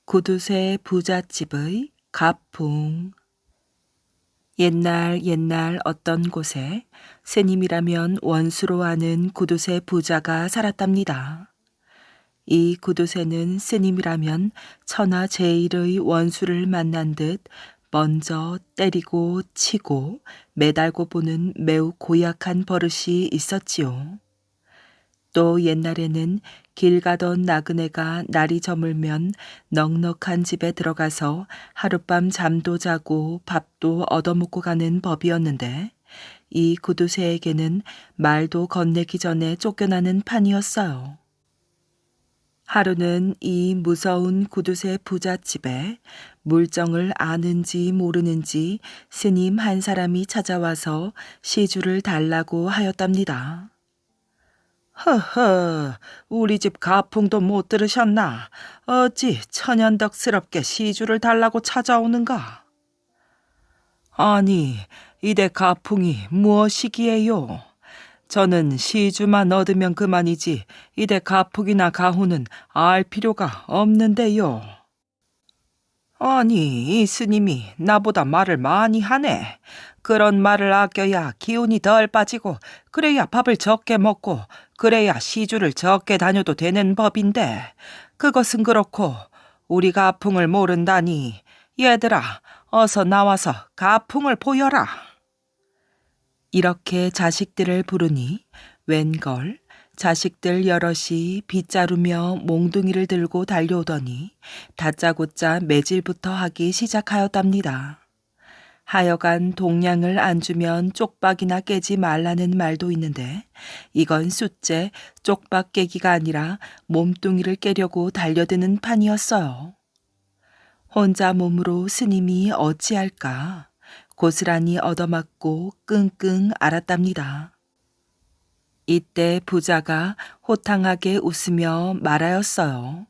구두쇠 부잣집의 가풍. 옛날 어떤 곳에 스님이라면 원수로 아는 구두쇠 부자가 살았답니다. 이 구두쇠는 스님이라면 천하제일의 원수를 만난 듯 먼저 때리고 치고 매달고 보는 매우 고약한 버릇이 있었지요. 또 옛날에는 길 가던 나그네가 날이 저물면 넉넉한 집에 들어가서 하룻밤 잠도 자고 밥도 얻어먹고 가는 법이었는데, 이 구두쇠에게는 말도 건네기 전에 쫓겨나는 판이었어요. 하루는 이 무서운 구두쇠 부잣집에 물정을 아는지 모르는지 스님 한 사람이 찾아와서 시주를 달라고 하였답니다. 허허, 우리 집 가풍도 못 들으셨나? 어찌 천연덕스럽게 시주를 달라고 찾아오는가? 아니, 이대 가풍이 무엇이기에요? 저는 시주만 얻으면 그만이지 이대 가풍이나 가후는 알 필요가 없는데요. 아니, 이 스님이 나보다 말을 많이 하네. 그런 말을 아껴야 기운이 덜 빠지고, 그래야 밥을 적게 먹고, 그래야 시주를 적게 다녀도 되는 법인데, 그것은 그렇고 우리 가풍을 모른다니. 얘들아, 어서 나와서 가풍을 보여라. 이렇게 자식들을 부르니 웬걸 자식들 여럿이 빗자루며 몽둥이를 들고 달려오더니 다짜고짜 매질부터 하기 시작하였답니다. 하여간 동량을 안 주면 쪽박이나 깨지 말라는 말도 있는데, 이건 숫째 쪽박 깨기가 아니라 몸뚱이를 깨려고 달려드는 판이었어요. 혼자 몸으로 스님이 어찌할까 고스란히 얻어맞고 끙끙 앓았답니다. 이때 부자가 호탕하게 웃으며 말하였어요.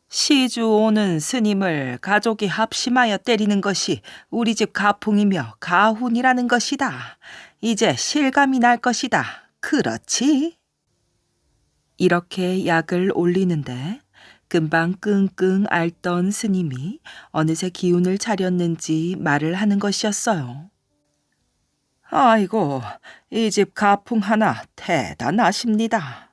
시주 오는 스님을 가족이 합심하여 때리는 것이 우리 집 가풍이며 가훈이라는 것이다. 이제 실감이 날 것이다. 그렇지? 이렇게 약을 올리는데 금방 끙끙 앓던 스님이 어느새 기운을 차렸는지 말을 하는 것이었어요. 아이고, 이 집 가풍 하나 대단하십니다.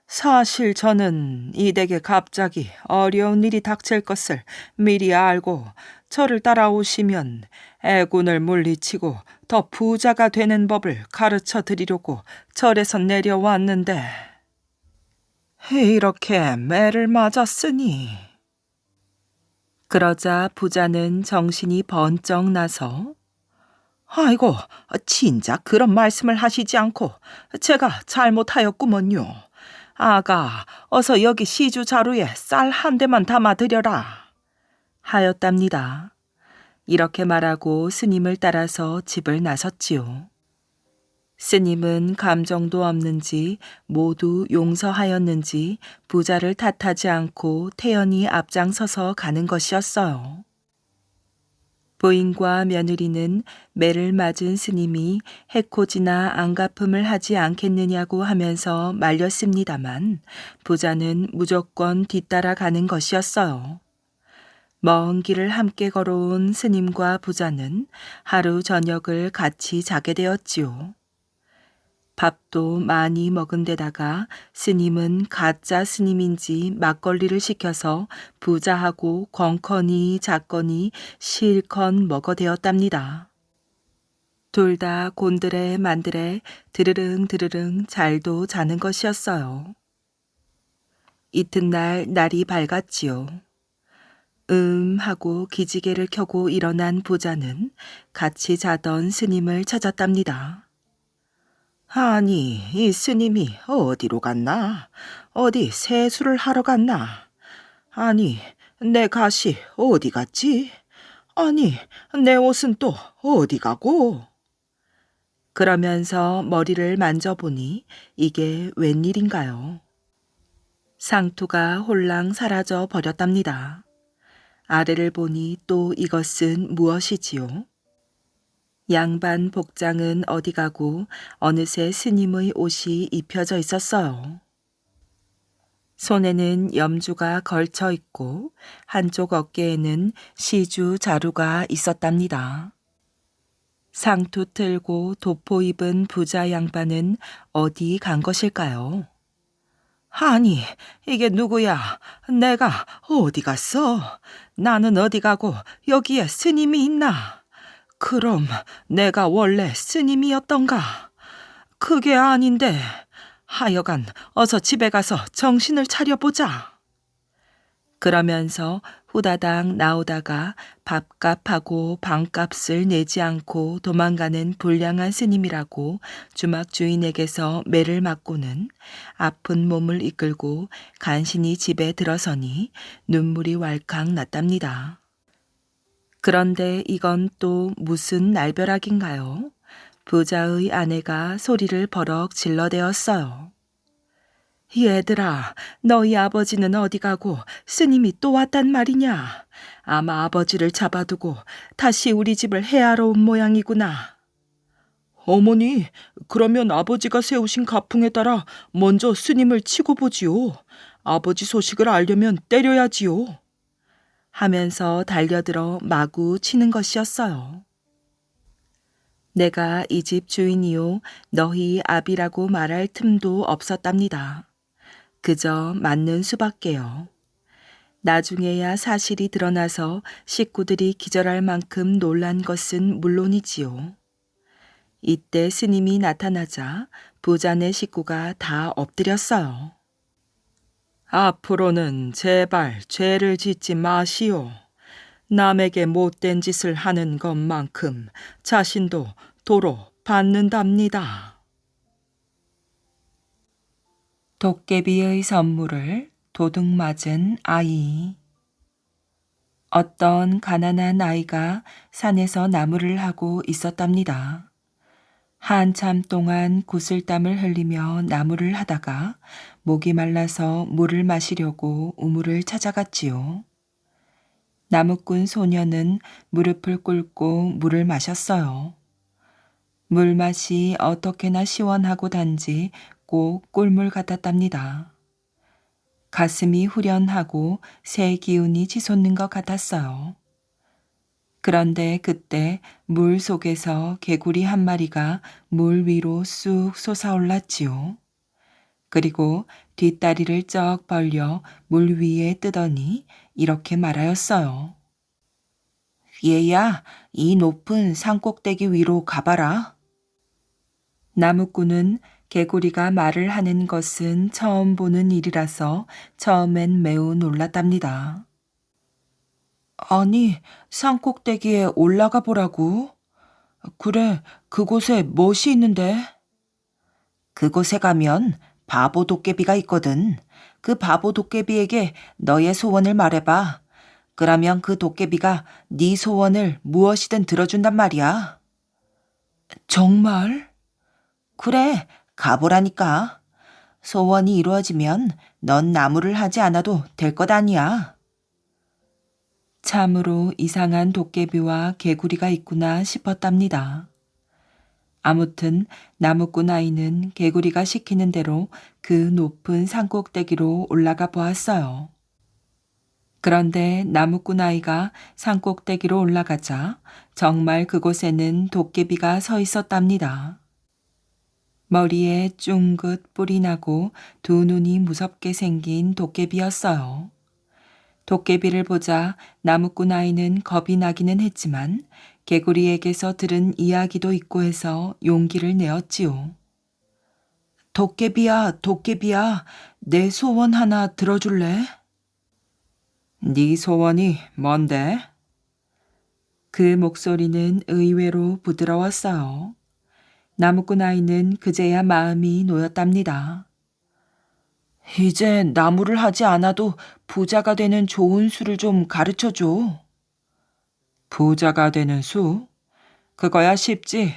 사실 저는 이 댁에 갑자기 어려운 일이 닥칠 것을 미리 알고 저를 따라오시면 애군을 물리치고 더 부자가 되는 법을 가르쳐 드리려고 절에서 내려왔는데, 이렇게 매를 맞았으니. 그러자 부자는 정신이 번쩍 나서 아이고, 진작 그런 말씀을 하시지 않고 제가 잘못하였구먼요. 아가, 어서 여기 시주 자루에 쌀 한 대만 담아드려라. 하였답니다. 이렇게 말하고 스님을 따라서 집을 나섰지요. 스님은 감정도 없는지 모두 용서하였는지 부자를 탓하지 않고 태연히 앞장서서 가는 것이었어요. 부인과 며느리는 매를 맞은 스님이 해코지나 안갚음을 하지 않겠느냐고 하면서 말렸습니다만 부자는 무조건 뒤따라 가는 것이었어요. 먼 길을 함께 걸어온 스님과 부자는 하루 저녁을 같이 자게 되었지요. 밥도 많이 먹은 데다가 스님은 가짜 스님인지 막걸리를 시켜서 부자하고 건커니 작거니 실컷 먹어대었답니다. 둘 다 곤드레 만드레 드르릉 드르릉 잘도 자는 것이었어요. 이튿날 날이 밝았지요. 하고 기지개를 켜고 일어난 부자는 같이 자던 스님을 찾았답니다. 아니, 이 스님이 어디로 갔나? 어디 세수를 하러 갔나? 아니, 내 갓이 어디 갔지? 아니, 내 옷은 또 어디 가고? 그러면서 머리를 만져보니 이게 웬일인가요? 상투가 홀랑 사라져 버렸답니다. 아래를 보니 또 이것은 무엇이지요? 양반 복장은 어디 가고 어느새 스님의 옷이 입혀져 있었어요. 손에는 염주가 걸쳐 있고 한쪽 어깨에는 시주 자루가 있었답니다. 상투 틀고 도포 입은 부자 양반은 어디 간 것일까요? 아니, 이게 누구야? 내가 어디 갔어? 나는 어디 가고 여기에 스님이 있나? 그럼 내가 원래 스님이었던가? 그게 아닌데. 하여간 어서 집에 가서 정신을 차려보자. 그러면서 후다닥 나오다가 밥값하고 방값을 내지 않고 도망가는 불량한 스님이라고 주막 주인에게서 매를 맞고는 아픈 몸을 이끌고 간신히 집에 들어서니 눈물이 왈칵 났답니다. 그런데 이건 또 무슨 날벼락인가요? 부자의 아내가 소리를 버럭 질러대었어요. 얘들아, 너희 아버지는 어디 가고 스님이 또 왔단 말이냐? 아마 아버지를 잡아두고 다시 우리 집을 해하러 온 모양이구나. 어머니, 그러면 아버지가 세우신 가풍에 따라 먼저 스님을 치고 보지요. 아버지 소식을 알려면 때려야지요. 하면서 달려들어 마구 치는 것이었어요. 내가 이 집 주인이요 너희 아비라고 말할 틈도 없었답니다. 그저 맞는 수밖에요. 나중에야 사실이 드러나서 식구들이 기절할 만큼 놀란 것은 물론이지요. 이때 스님이 나타나자 부자네 식구가 다 엎드렸어요. 앞으로는 제발 죄를 짓지 마시오. 남에게 못된 짓을 하는 것만큼 자신도 도로 받는답니다. 도깨비의 선물을 도둑 맞은 아이. 어떤 가난한 아이가 산에서 나무를 하고 있었답니다. 한참 동안 구슬땀을 흘리며 나무를 하다가 목이 말라서 물을 마시려고 우물을 찾아갔지요. 나무꾼 소녀는 무릎을 꿇고 물을 마셨어요. 물맛이 어떻게나 시원하고 단지 꼭 꿀물 같았답니다. 가슴이 후련하고 새 기운이 치솟는 것 같았어요. 그런데 그때 물 속에서 개구리 한 마리가 물 위로 쑥 솟아올랐지요. 그리고 뒷다리를 쩍 벌려 물 위에 뜨더니 이렇게 말하였어요. 얘야, 이 높은 산꼭대기 위로 가봐라. 나무꾼은 개구리가 말을 하는 것은 처음 보는 일이라서 처음엔 매우 놀랐답니다. 아니, 산꼭대기에 올라가 보라고? 그래, 그곳에 무엇이 있는데? 그곳에 가면 바보 도깨비가 있거든. 그 바보 도깨비에게 너의 소원을 말해봐. 그러면 그 도깨비가 네 소원을 무엇이든 들어준단 말이야. 정말? 그래, 가보라니까. 소원이 이루어지면 넌 나무를 하지 않아도 될 것 아니야. 참으로 이상한 도깨비와 개구리가 있구나 싶었답니다. 아무튼 나무꾼 아이는 개구리가 시키는 대로 그 높은 산꼭대기로 올라가 보았어요. 그런데 나무꾼 아이가 산꼭대기로 올라가자 정말 그곳에는 도깨비가 서 있었답니다. 머리에 쫑긋 뿔이 나고 두 눈이 무섭게 생긴 도깨비였어요. 도깨비를 보자 나무꾼 아이는 겁이 나기는 했지만 개구리에게서 들은 이야기도 있고 해서 용기를 내었지요. 도깨비야, 도깨비야, 내 소원 하나 들어줄래? 네 소원이 뭔데? 그 목소리는 의외로 부드러웠어요. 나무꾼 아이는 그제야 마음이 놓였답니다. 이제 나무를 하지 않아도 부자가 되는 좋은 수를 좀 가르쳐줘. 부자가 되는 수? 그거야 쉽지.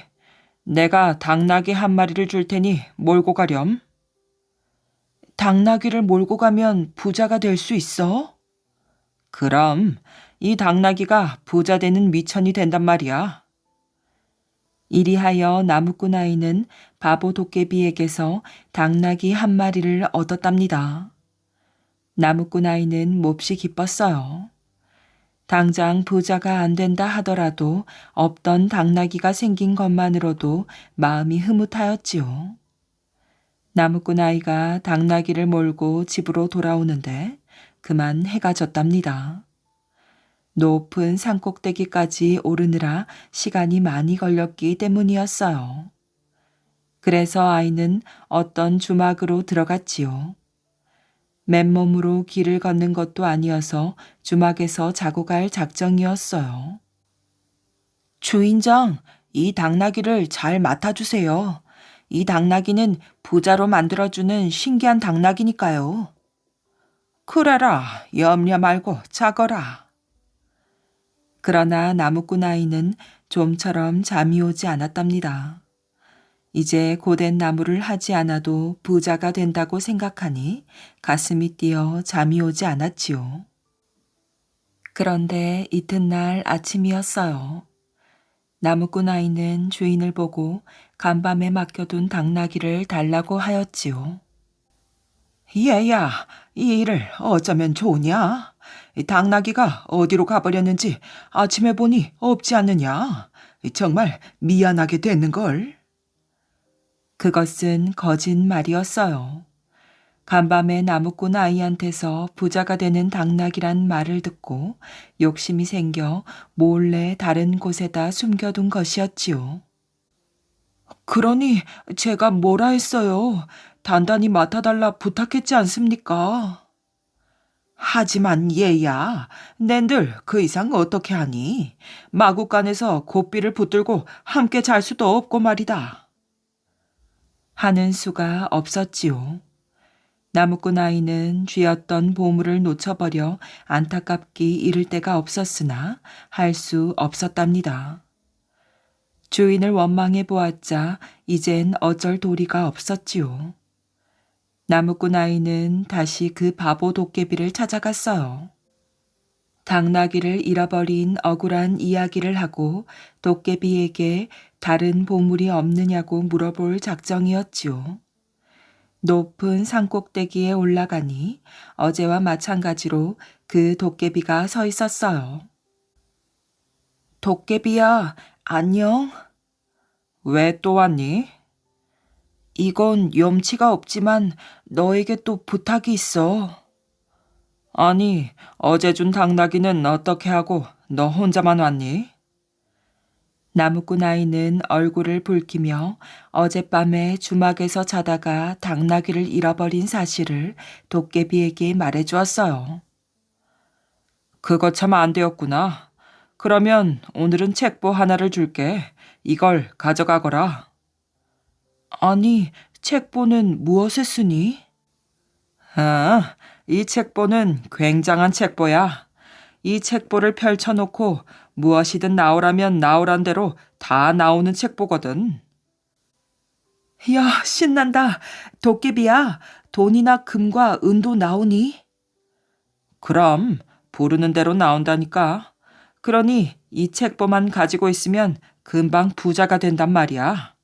내가 당나귀 한 마리를 줄 테니 몰고 가렴. 당나귀를 몰고 가면 부자가 될 수 있어? 그럼 이 당나귀가 부자 되는 미천이 된단 말이야. 이리하여 나무꾼 아이는 바보 도깨비에게서 당나귀 한 마리를 얻었답니다. 나무꾼 아이는 몹시 기뻤어요. 당장 부자가 안 된다 하더라도 없던 당나귀가 생긴 것만으로도 마음이 흐뭇하였지요. 나무꾼 아이가 당나귀를 몰고 집으로 돌아오는데 그만 해가 졌답니다. 높은 산꼭대기까지 오르느라 시간이 많이 걸렸기 때문이었어요. 그래서 아이는 어떤 주막으로 들어갔지요. 맨몸으로 길을 걷는 것도 아니어서 주막에서 자고 갈 작정이었어요. 주인장, 이 당나귀를 잘 맡아주세요. 이 당나귀는 부자로 만들어주는 신기한 당나귀니까요. 그래라, 염려 말고 자거라. 그러나 나무꾼 아이는 좀처럼 잠이 오지 않았답니다. 이제 고된 나무를 하지 않아도 부자가 된다고 생각하니 가슴이 뛰어 잠이 오지 않았지요. 그런데 이튿날 아침이었어요. 나무꾼 아이는 주인을 보고 간밤에 맡겨둔 당나귀를 달라고 하였지요. 얘야, 이 일을 어쩌면 좋으냐? 이 당나귀가 어디로 가버렸는지 아침에 보니 없지 않느냐? 정말 미안하게 됐는걸. 그것은 거짓말이었어요. 간밤에 나무꾼 아이한테서 부자가 되는 당나귀란 말을 듣고 욕심이 생겨 몰래 다른 곳에다 숨겨둔 것이었지요. 그러니 제가 뭐라 했어요. 단단히 맡아달라 부탁했지 않습니까? 하지만 얘야, 낸들 그 이상 어떻게 하니? 마구간에서 고삐를 붙들고 함께 잘 수도 없고 말이다. 하는 수가 없었지요. 나무꾼 아이는 쥐었던 보물을 놓쳐버려 안타깝기 이를 데가 없었으나 할 수 없었답니다. 주인을 원망해 보았자 이젠 어쩔 도리가 없었지요. 나무꾼 아이는 다시 그 바보 도깨비를 찾아갔어요. 당나귀를 잃어버린 억울한 이야기를 하고 도깨비에게 다른 보물이 없느냐고 물어볼 작정이었지요. 높은 산꼭대기에 올라가니 어제와 마찬가지로 그 도깨비가 서 있었어요. 도깨비야, 안녕? 왜 또 왔니? 이건 염치가 없지만 너에게 또 부탁이 있어. 아니, 어제 준 당나귀는 어떻게 하고 너 혼자만 왔니? 나무꾼 아이는 얼굴을 붉히며 어젯밤에 주막에서 자다가 당나귀를 잃어버린 사실을 도깨비에게 말해주었어요. 그거 참 안 되었구나. 그러면 오늘은 책보 하나를 줄게. 이걸 가져가거라. 아니, 책보는 무엇에 쓰니? 아, 이 책보는 굉장한 책보야. 이 책보를 펼쳐놓고 무엇이든 나오라면 나오란 대로 다 나오는 책보거든. 야, 신난다. 도깨비야, 돈이나 금과 은도 나오니? 그럼 부르는 대로 나온다니까. 그러니 이 책보만 가지고 있으면 금방 부자가 된단 말이야.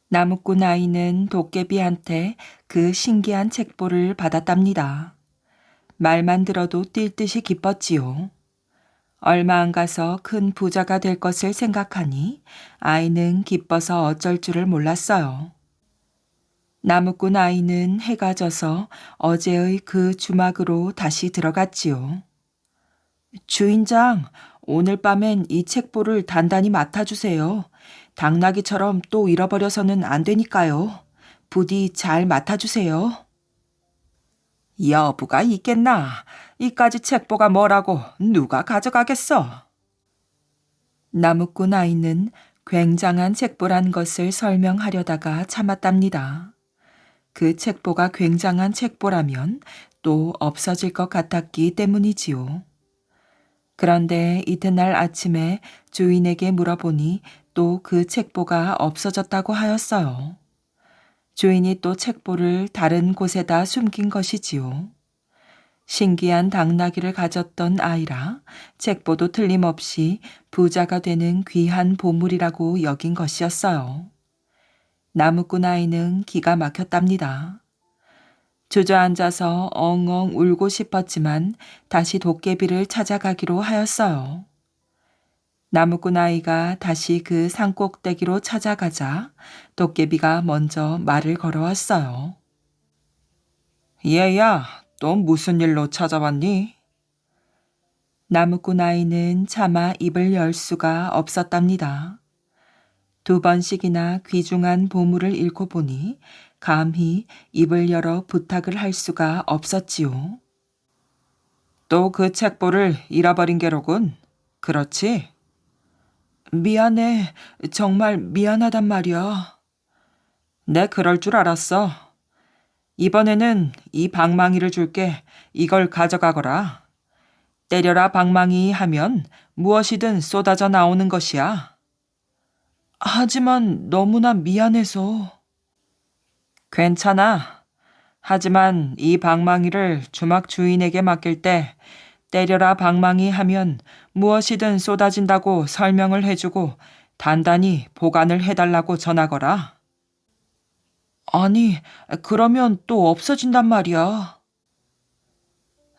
나무꾼 아이는 도깨비한테 그 신기한 책보를 받았답니다. 말만 들어도 뛸 듯이 기뻤지요. 얼마 안 가서 큰 부자가 될 것을 생각하니 아이는 기뻐서 어쩔 줄을 몰랐어요. 나무꾼 아이는 해가 져서 어제의 그 주막으로 다시 들어갔지요. 주인장, 오늘 밤엔 이 책보를 단단히 맡아주세요. 당나귀처럼 또 잃어버려서는 안 되니까요. 부디 잘 맡아주세요. 여부가 있겠나? 이까지 책보가 뭐라고 누가 가져가겠어? 나무꾼 아이는 굉장한 책보란 것을 설명하려다가 참았답니다. 그 책보가 굉장한 책보라면 또 없어질 것 같았기 때문이지요. 그런데 이튿날 아침에 주인에게 물어보니 또 그 책보가 없어졌다고 하였어요. 주인이 또 책보를 다른 곳에다 숨긴 것이지요. 신기한 당나귀를 가졌던 아이라 책보도 틀림없이 부자가 되는 귀한 보물이라고 여긴 것이었어요. 나무꾼 아이는 기가 막혔답니다. 주저앉아서 엉엉 울고 싶었지만 다시 도깨비를 찾아가기로 하였어요. 나무꾼 아이가 다시 그 산꼭대기로 찾아가자 도깨비가 먼저 말을 걸어왔어요. 얘야, 또 무슨 일로 찾아왔니? 나무꾼 아이는 차마 입을 열 수가 없었답니다. 2번씩이나 귀중한 보물을 잃고 보니 감히 입을 열어 부탁을 할 수가 없었지요. 또 그 책보를 잃어버린 게로군. 그렇지? 미안해. 정말 미안하단 말이야. 내 그럴 줄 알았어. 이번에는 이 방망이를 줄게. 이걸 가져가거라. 때려라 방망이 하면 무엇이든 쏟아져 나오는 것이야. 하지만 너무나 미안해서. 괜찮아. 하지만 이 방망이를 주막 주인에게 맡길 때 때려라 방망이 하면 무엇이든 쏟아진다고 설명을 해주고 단단히 보관을 해달라고 전하거라. 아니, 그러면 또 없어진단 말이야.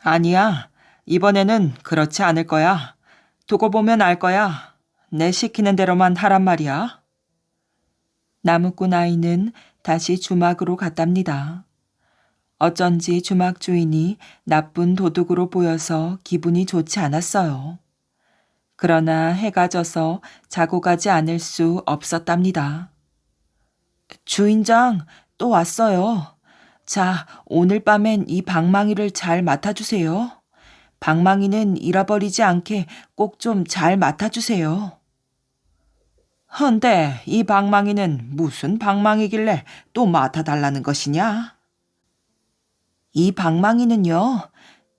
아니야. 이번에는 그렇지 않을 거야. 두고 보면 알 거야. 내 시키는 대로만 하란 말이야. 나무꾼 아이는 다시 주막으로 갔답니다. 어쩐지 주막 주인이 나쁜 도둑으로 보여서 기분이 좋지 않았어요. 그러나 해가 져서 자고 가지 않을 수 없었답니다. 주인장, 또 왔어요. 자, 오늘 밤엔 이 방망이를 잘 맡아주세요. 방망이는 잃어버리지 않게 꼭 좀 잘 맡아주세요. 헌데 이 방망이는 무슨 방망이길래 또 맡아달라는 것이냐? 이 방망이는요,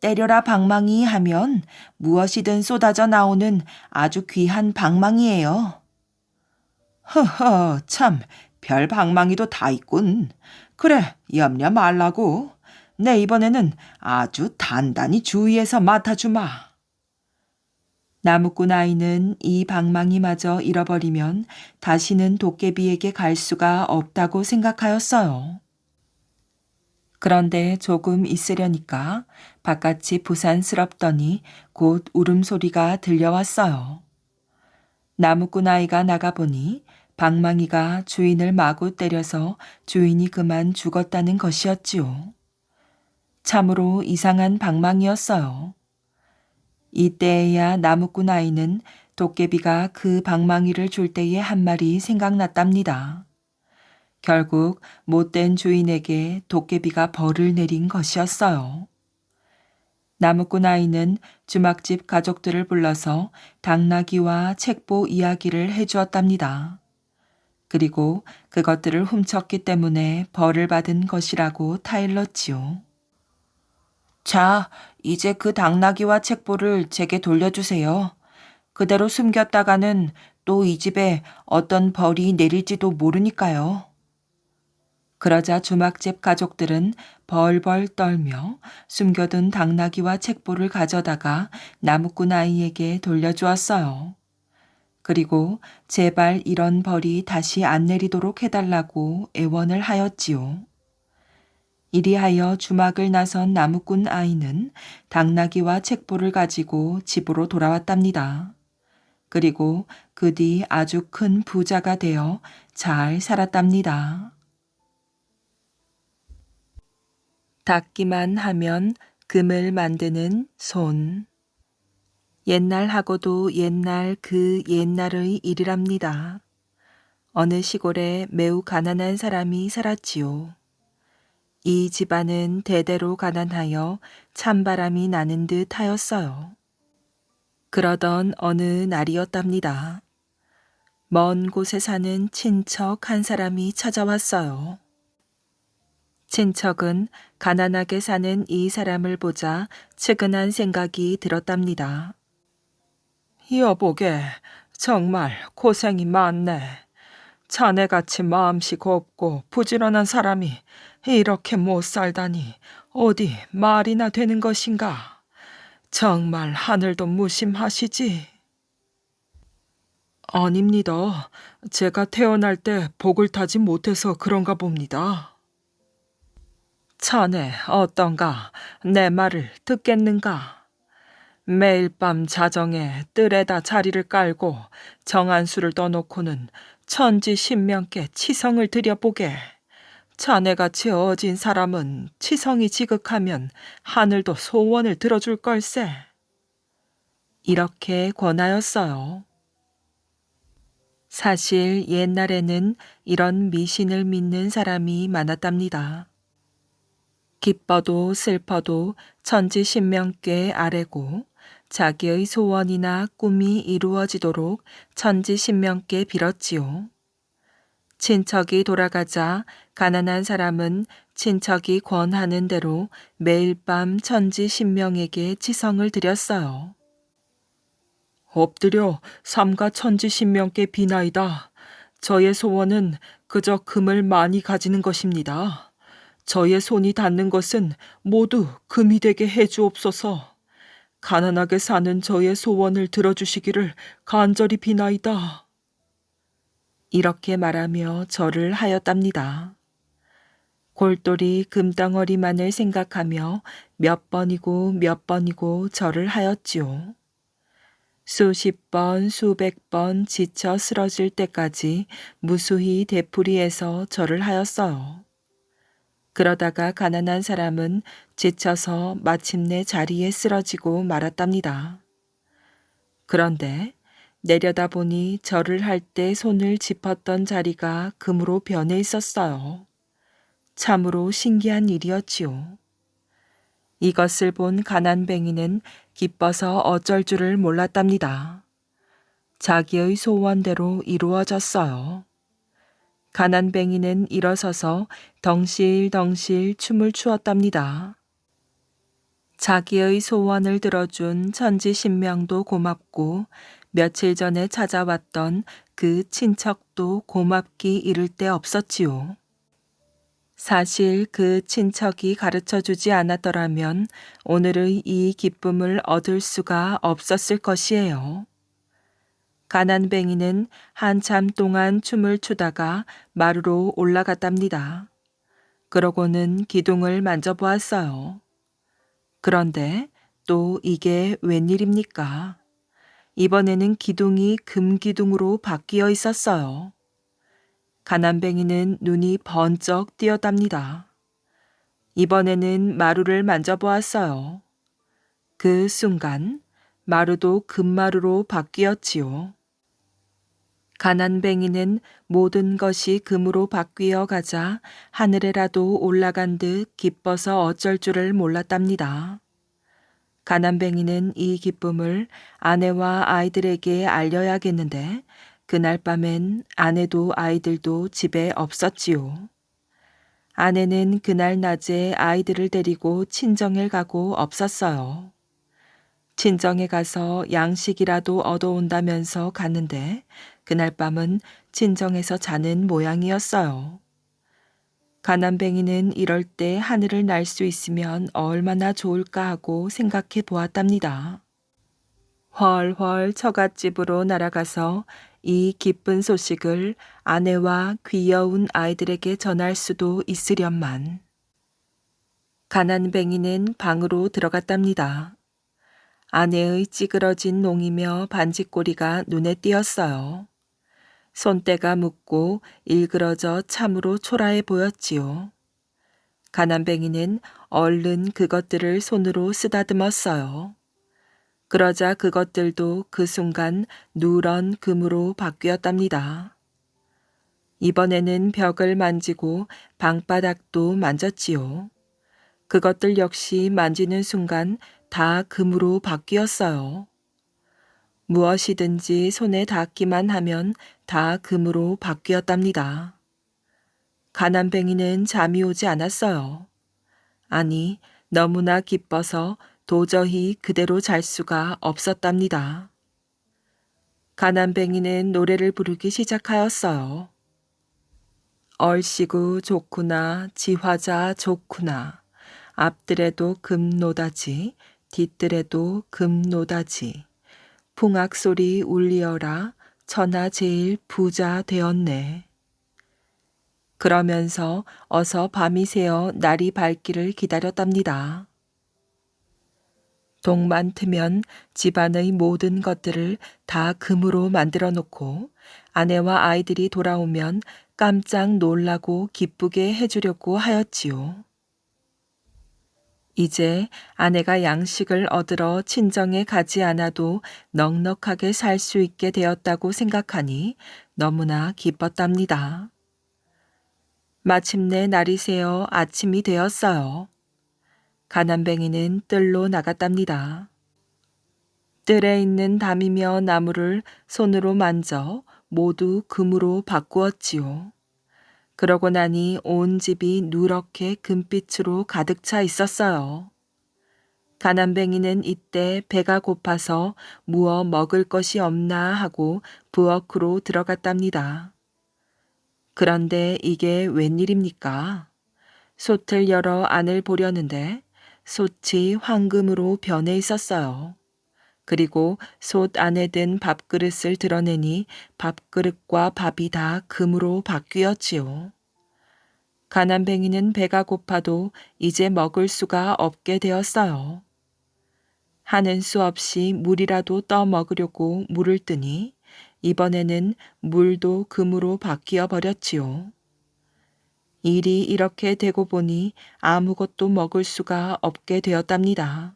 때려라 방망이 하면 무엇이든 쏟아져 나오는 아주 귀한 방망이에요. 허허, 참, 별 방망이도 다 있군. 그래, 염려 말라고. 내 이번에는 아주 단단히 주의해서 맡아주마. 나무꾼 아이는 이 방망이마저 잃어버리면 다시는 도깨비에게 갈 수가 없다고 생각하였어요. 그런데 조금 있으려니까 바깥이 부산스럽더니 곧 울음소리가 들려왔어요. 나무꾼 아이가 나가보니 방망이가 주인을 마구 때려서 주인이 그만 죽었다는 것이었지요. 참으로 이상한 방망이였어요. 이때에야 나무꾼 아이는 도깨비가 그 방망이를 줄 때의 한 말이 생각났답니다. 결국 못된 주인에게 도깨비가 벌을 내린 것이었어요. 나무꾼 아이는 주막집 가족들을 불러서 당나귀와 책보 이야기를 해주었답니다. 그리고 그것들을 훔쳤기 때문에 벌을 받은 것이라고 타일렀지요. 자, 이제 그 당나귀와 책보를 제게 돌려주세요. 그대로 숨겼다가는 또 이 집에 어떤 벌이 내릴지도 모르니까요. 그러자 주막집 가족들은 벌벌 떨며 숨겨둔 당나귀와 책보를 가져다가 나무꾼 아이에게 돌려주었어요. 그리고 제발 이런 벌이 다시 안 내리도록 해달라고 애원을 하였지요. 이리하여 주막을 나선 나무꾼 아이는 당나귀와 책보를 가지고 집으로 돌아왔답니다. 그리고 그 뒤 아주 큰 부자가 되어 잘 살았답니다. 닿기만 하면 금을 만드는 손. 옛날하고도 옛날 그 옛날의 일이랍니다. 어느 시골에 매우 가난한 사람이 살았지요. 이 집안은 대대로 가난하여 찬바람이 나는 듯 하였어요. 그러던 어느 날이었답니다. 먼 곳에 사는 친척 한 사람이 찾아왔어요. 친척은 가난하게 사는 이 사람을 보자 측은한 생각이 들었답니다. 여보게, 정말 고생이 많네. 자네같이 마음씨 곱고 부지런한 사람이 이렇게 못 살다니 어디 말이나 되는 것인가. 정말 하늘도 무심하시지. 아닙니다. 제가 태어날 때 복을 타지 못해서 그런가 봅니다. 자네 어떤가? 내 말을 듣겠는가? 매일 밤 자정에 뜰에다 자리를 깔고 정한수를 떠놓고는 천지신명께 치성을 드려보게. 자네같이 어진 사람은 치성이 지극하면 하늘도 소원을 들어줄 걸세. 이렇게 권하였어요. 사실 옛날에는 이런 미신을 믿는 사람이 많았답니다. 기뻐도 슬퍼도 천지신명께 아뢰고 자기의 소원이나 꿈이 이루어지도록 천지신명께 빌었지요. 친척이 돌아가자 가난한 사람은 친척이 권하는 대로 매일 밤 천지신명에게 치성을 드렸어요. 엎드려 삼가 천지신명께 비나이다. 저의 소원은 그저 금을 많이 가지는 것입니다. 저의 손이 닿는 것은 모두 금이 되게 해주옵소서. 가난하게 사는 저의 소원을 들어주시기를 간절히 비나이다. 이렇게 말하며 절을 하였답니다. 골똘히 금덩어리만을 생각하며 몇 번이고 몇 번이고 절을 하였지요. 수십 번, 수백 번 지쳐 쓰러질 때까지 무수히 되풀이해서 절을 하였어요. 그러다가 가난한 사람은 지쳐서 마침내 자리에 쓰러지고 말았답니다. 그런데 내려다보니 절을 할 때 손을 짚었던 자리가 금으로 변해 있었어요. 참으로 신기한 일이었지요. 이것을 본 가난뱅이는 기뻐서 어쩔 줄을 몰랐답니다. 자기의 소원대로 이루어졌어요. 가난뱅이는 일어서서 덩실덩실 춤을 추었답니다. 자기의 소원을 들어준 천지신명도 고맙고 며칠 전에 찾아왔던 그 친척도 고맙기 이를 데 없었지요. 사실 그 친척이 가르쳐주지 않았더라면 오늘의 이 기쁨을 얻을 수가 없었을 것이에요. 가난뱅이는 한참 동안 춤을 추다가 마루로 올라갔답니다. 그러고는 기둥을 만져보았어요. 그런데 또 이게 웬일입니까? 이번에는 기둥이 금기둥으로 바뀌어 있었어요. 가난뱅이는 눈이 번쩍 띄었답니다. 이번에는 마루를 만져보았어요. 그 순간 마루도 금마루로 바뀌었지요. 가난뱅이는 모든 것이 금으로 바뀌어 가자 하늘에라도 올라간 듯 기뻐서 어쩔 줄을 몰랐답니다. 가난뱅이는 이 기쁨을 아내와 아이들에게 알려야겠는데 그날 밤엔 아내도 아이들도 집에 없었지요. 아내는 그날 낮에 아이들을 데리고 친정에 가고 없었어요. 친정에 가서 양식이라도 얻어온다면서 갔는데 그날 밤은 친정에서 자는 모양이었어요. 가난뱅이는 이럴 때 하늘을 날 수 있으면 얼마나 좋을까 하고 생각해 보았답니다. 훨훨 처갓집으로 날아가서 이 기쁜 소식을 아내와 귀여운 아이들에게 전할 수도 있으련만. 가난뱅이는 방으로 들어갔답니다. 아내의 찌그러진 농이며 반지꼬리가 눈에 띄었어요. 손때가 묻고 일그러져 참으로 초라해 보였지요. 가난뱅이는 얼른 그것들을 손으로 쓰다듬었어요. 그러자 그것들도 그 순간 누런 금으로 바뀌었답니다. 이번에는 벽을 만지고 방바닥도 만졌지요. 그것들 역시 만지는 순간 다 금으로 바뀌었어요. 무엇이든지 손에 닿기만 하면 다 금으로 바뀌었답니다. 가난뱅이는 잠이 오지 않았어요. 아니, 너무나 기뻐서 도저히 그대로 잘 수가 없었답니다. 가난뱅이는 노래를 부르기 시작하였어요. 얼씨구 좋구나, 지화자 좋구나. 앞들에도 금노다지, 뒤뜰에도 금노다지. 풍악소리 울리어라, 천하 제일 부자 되었네. 그러면서 어서 밤이 새어 날이 밝기를 기다렸답니다. 동만 트면 집안의 모든 것들을 다 금으로 만들어 놓고 아내와 아이들이 돌아오면 깜짝 놀라고 기쁘게 해주려고 하였지요. 이제 아내가 양식을 얻으러 친정에 가지 않아도 넉넉하게 살 수 있게 되었다고 생각하니 너무나 기뻤답니다. 마침내 날이 새어 아침이 되었어요. 가난뱅이는 뜰로 나갔답니다. 뜰에 있는 담이며 나무를 손으로 만져 모두 금으로 바꾸었지요. 그러고 나니 온 집이 누렇게 금빛으로 가득 차 있었어요. 가난뱅이는 이때 배가 고파서 무어 먹을 것이 없나 하고 부엌으로 들어갔답니다. 그런데 이게 웬일입니까? 솥을 열어 안을 보려는데 솥이 황금으로 변해 있었어요. 그리고 솥 안에 든 밥그릇을 드러내니 밥그릇과 밥이 다 금으로 바뀌었지요. 가난뱅이는 배가 고파도 이제 먹을 수가 없게 되었어요. 하는 수 없이 물이라도 떠 먹으려고 물을 뜨니 이번에는 물도 금으로 바뀌어 버렸지요. 일이 이렇게 되고 보니 아무것도 먹을 수가 없게 되었답니다.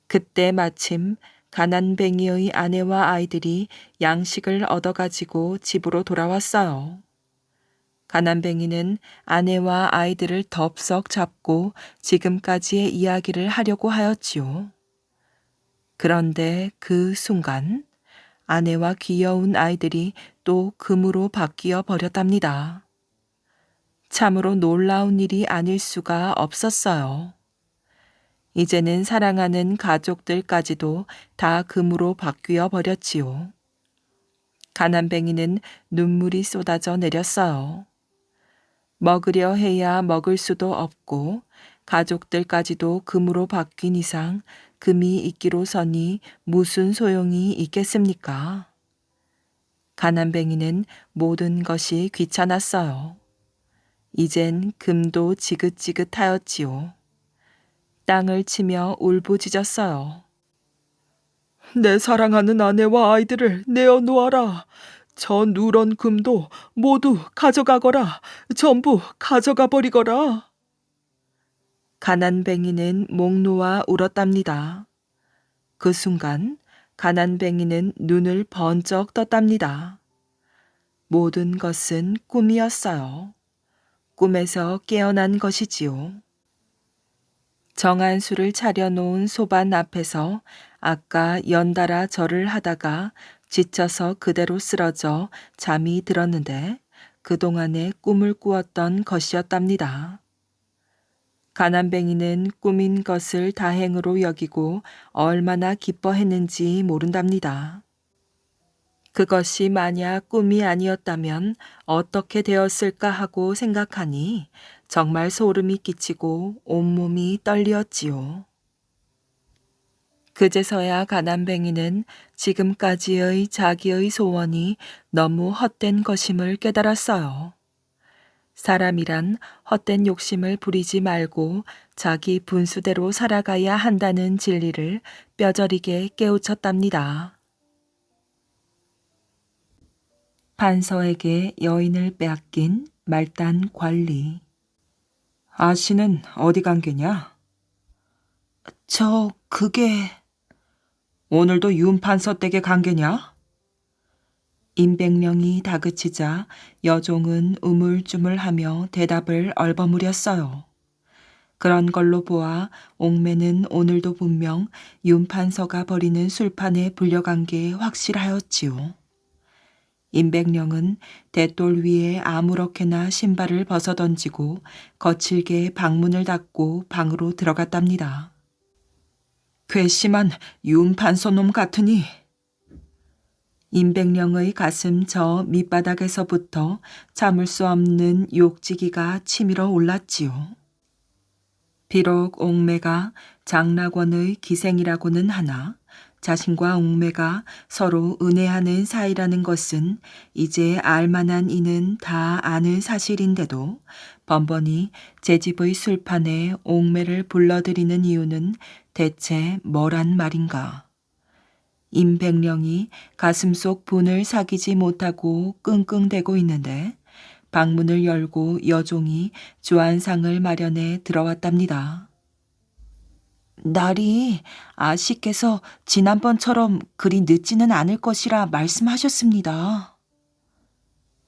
그때 마침 가난뱅이의 아내와 아이들이 양식을 얻어가지고 집으로 돌아왔어요. 가난뱅이는 아내와 아이들을 덥석 잡고 지금까지의 이야기를 하려고 하였지요. 그런데 그 순간 아내와 귀여운 아이들이 또 금으로 바뀌어 버렸답니다. 참으로 놀라운 일이 아닐 수가 없었어요. 이제는 사랑하는 가족들까지도 다 금으로 바뀌어 버렸지요. 가난뱅이는 눈물이 쏟아져 내렸어요. 먹으려 해야 먹을 수도 없고 가족들까지도 금으로 바뀐 이상 금이 있기로서니 무슨 소용이 있겠습니까? 가난뱅이는 모든 것이 귀찮았어요. 이젠 금도 지긋지긋하였지요. 땅을 치며 울부짖었어요. 내 사랑하는 아내와 아이들을 내어놓아라. 저 누런 금도 모두 가져가거라. 전부 가져가 버리거라. 가난뱅이는 목 놓아 울었답니다. 그 순간 가난뱅이는 눈을 번쩍 떴답니다. 모든 것은 꿈이었어요. 꿈에서 깨어난 것이지요. 정한수를 차려놓은 소반 앞에서 아까 연달아 절을 하다가 지쳐서 그대로 쓰러져 잠이 들었는데 그동안에 꿈을 꾸었던 것이었답니다. 가난뱅이는 꿈인 것을 다행으로 여기고 얼마나 기뻐했는지 모른답니다. 그것이 만약 꿈이 아니었다면 어떻게 되었을까 하고 생각하니 정말 소름이 끼치고 온몸이 떨리었지요. 그제서야 가난뱅이는 지금까지의 자기의 소원이 너무 헛된 것임을 깨달았어요. 사람이란 헛된 욕심을 부리지 말고 자기 분수대로 살아가야 한다는 진리를 뼈저리게 깨우쳤답니다. 판서에게 여인을 빼앗긴 말단 관리. 아씨는 어디 간 게냐? 그게... 오늘도 윤 판서 댁에 간 게냐? 임백령이 다그치자 여종은 우물쭈물하며 대답을 얼버무렸어요. 그런 걸로 보아 옥매는 오늘도 분명 윤 판서가 버리는 술판에 불려간 게 확실하였지요. 임백령은 대돌 위에 아무렇게나 신발을 벗어던지고 거칠게 방문을 닫고 방으로 들어갔답니다. 괘씸한 윤 판서놈 같으니. 임백령의 가슴 저 밑바닥에서부터 참을 수 없는 욕지기가 치밀어 올랐지요. 비록 옥매가 장락원의 기생이라고는 하나 자신과 옥매가 서로 은혜하는 사이라는 것은 이제 알만한 이는 다 아는 사실인데도 번번이 제 집의 술판에 옥매를 불러들이는 이유는 대체 뭐란 말인가. 임백령이 가슴속 분을 사귀지 못하고 끙끙대고 있는데 방문을 열고 여종이 주안상을 마련해 들어왔답니다. 날이 아씨께서 지난번처럼 그리 늦지는 않을 것이라 말씀하셨습니다.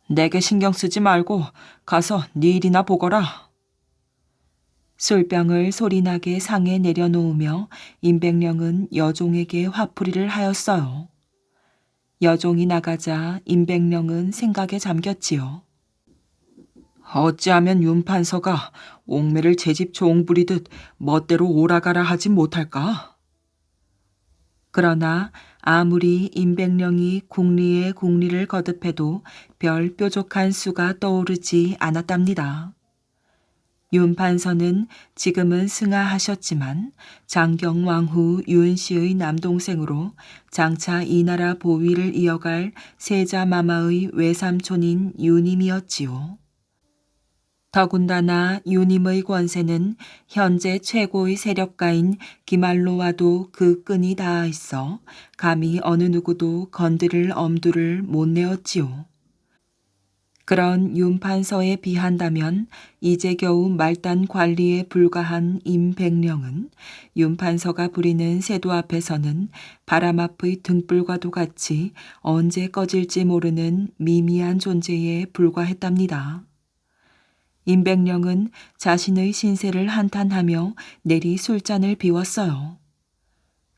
내게 신경 쓰지 말고 가서 네 일이나 보거라. 술병을 소리나게 상에 내려놓으며 임백령은 여종에게 화풀이를 하였어요. 여종이 나가자 임백령은 생각에 잠겼지요. 어찌하면 윤판서가 옥매를 제 집 종 부리듯 멋대로 오라가라 하지 못할까? 그러나 아무리 임백령이 궁리에 궁리를 거듭해도 별 뾰족한 수가 떠오르지 않았답니다. 윤판서는 지금은 승하하셨지만 장경왕후 윤씨의 남동생으로 장차 이 나라 보위를 이어갈 세자마마의 외삼촌인 유님이었지요. 더군다나 유님의 권세는 현재 최고의 세력가인 기말로와도 그 끈이 닿아 있어 감히 어느 누구도 건드릴 엄두를 못 내었지요. 그런 윤판서에 비한다면 이제 겨우 말단 관리에 불과한 임백령은 윤판서가 부리는 세도 앞에서는 바람 앞의 등불과도 같이 언제 꺼질지 모르는 미미한 존재에 불과했답니다. 임백령은 자신의 신세를 한탄하며 내리 술잔을 비웠어요.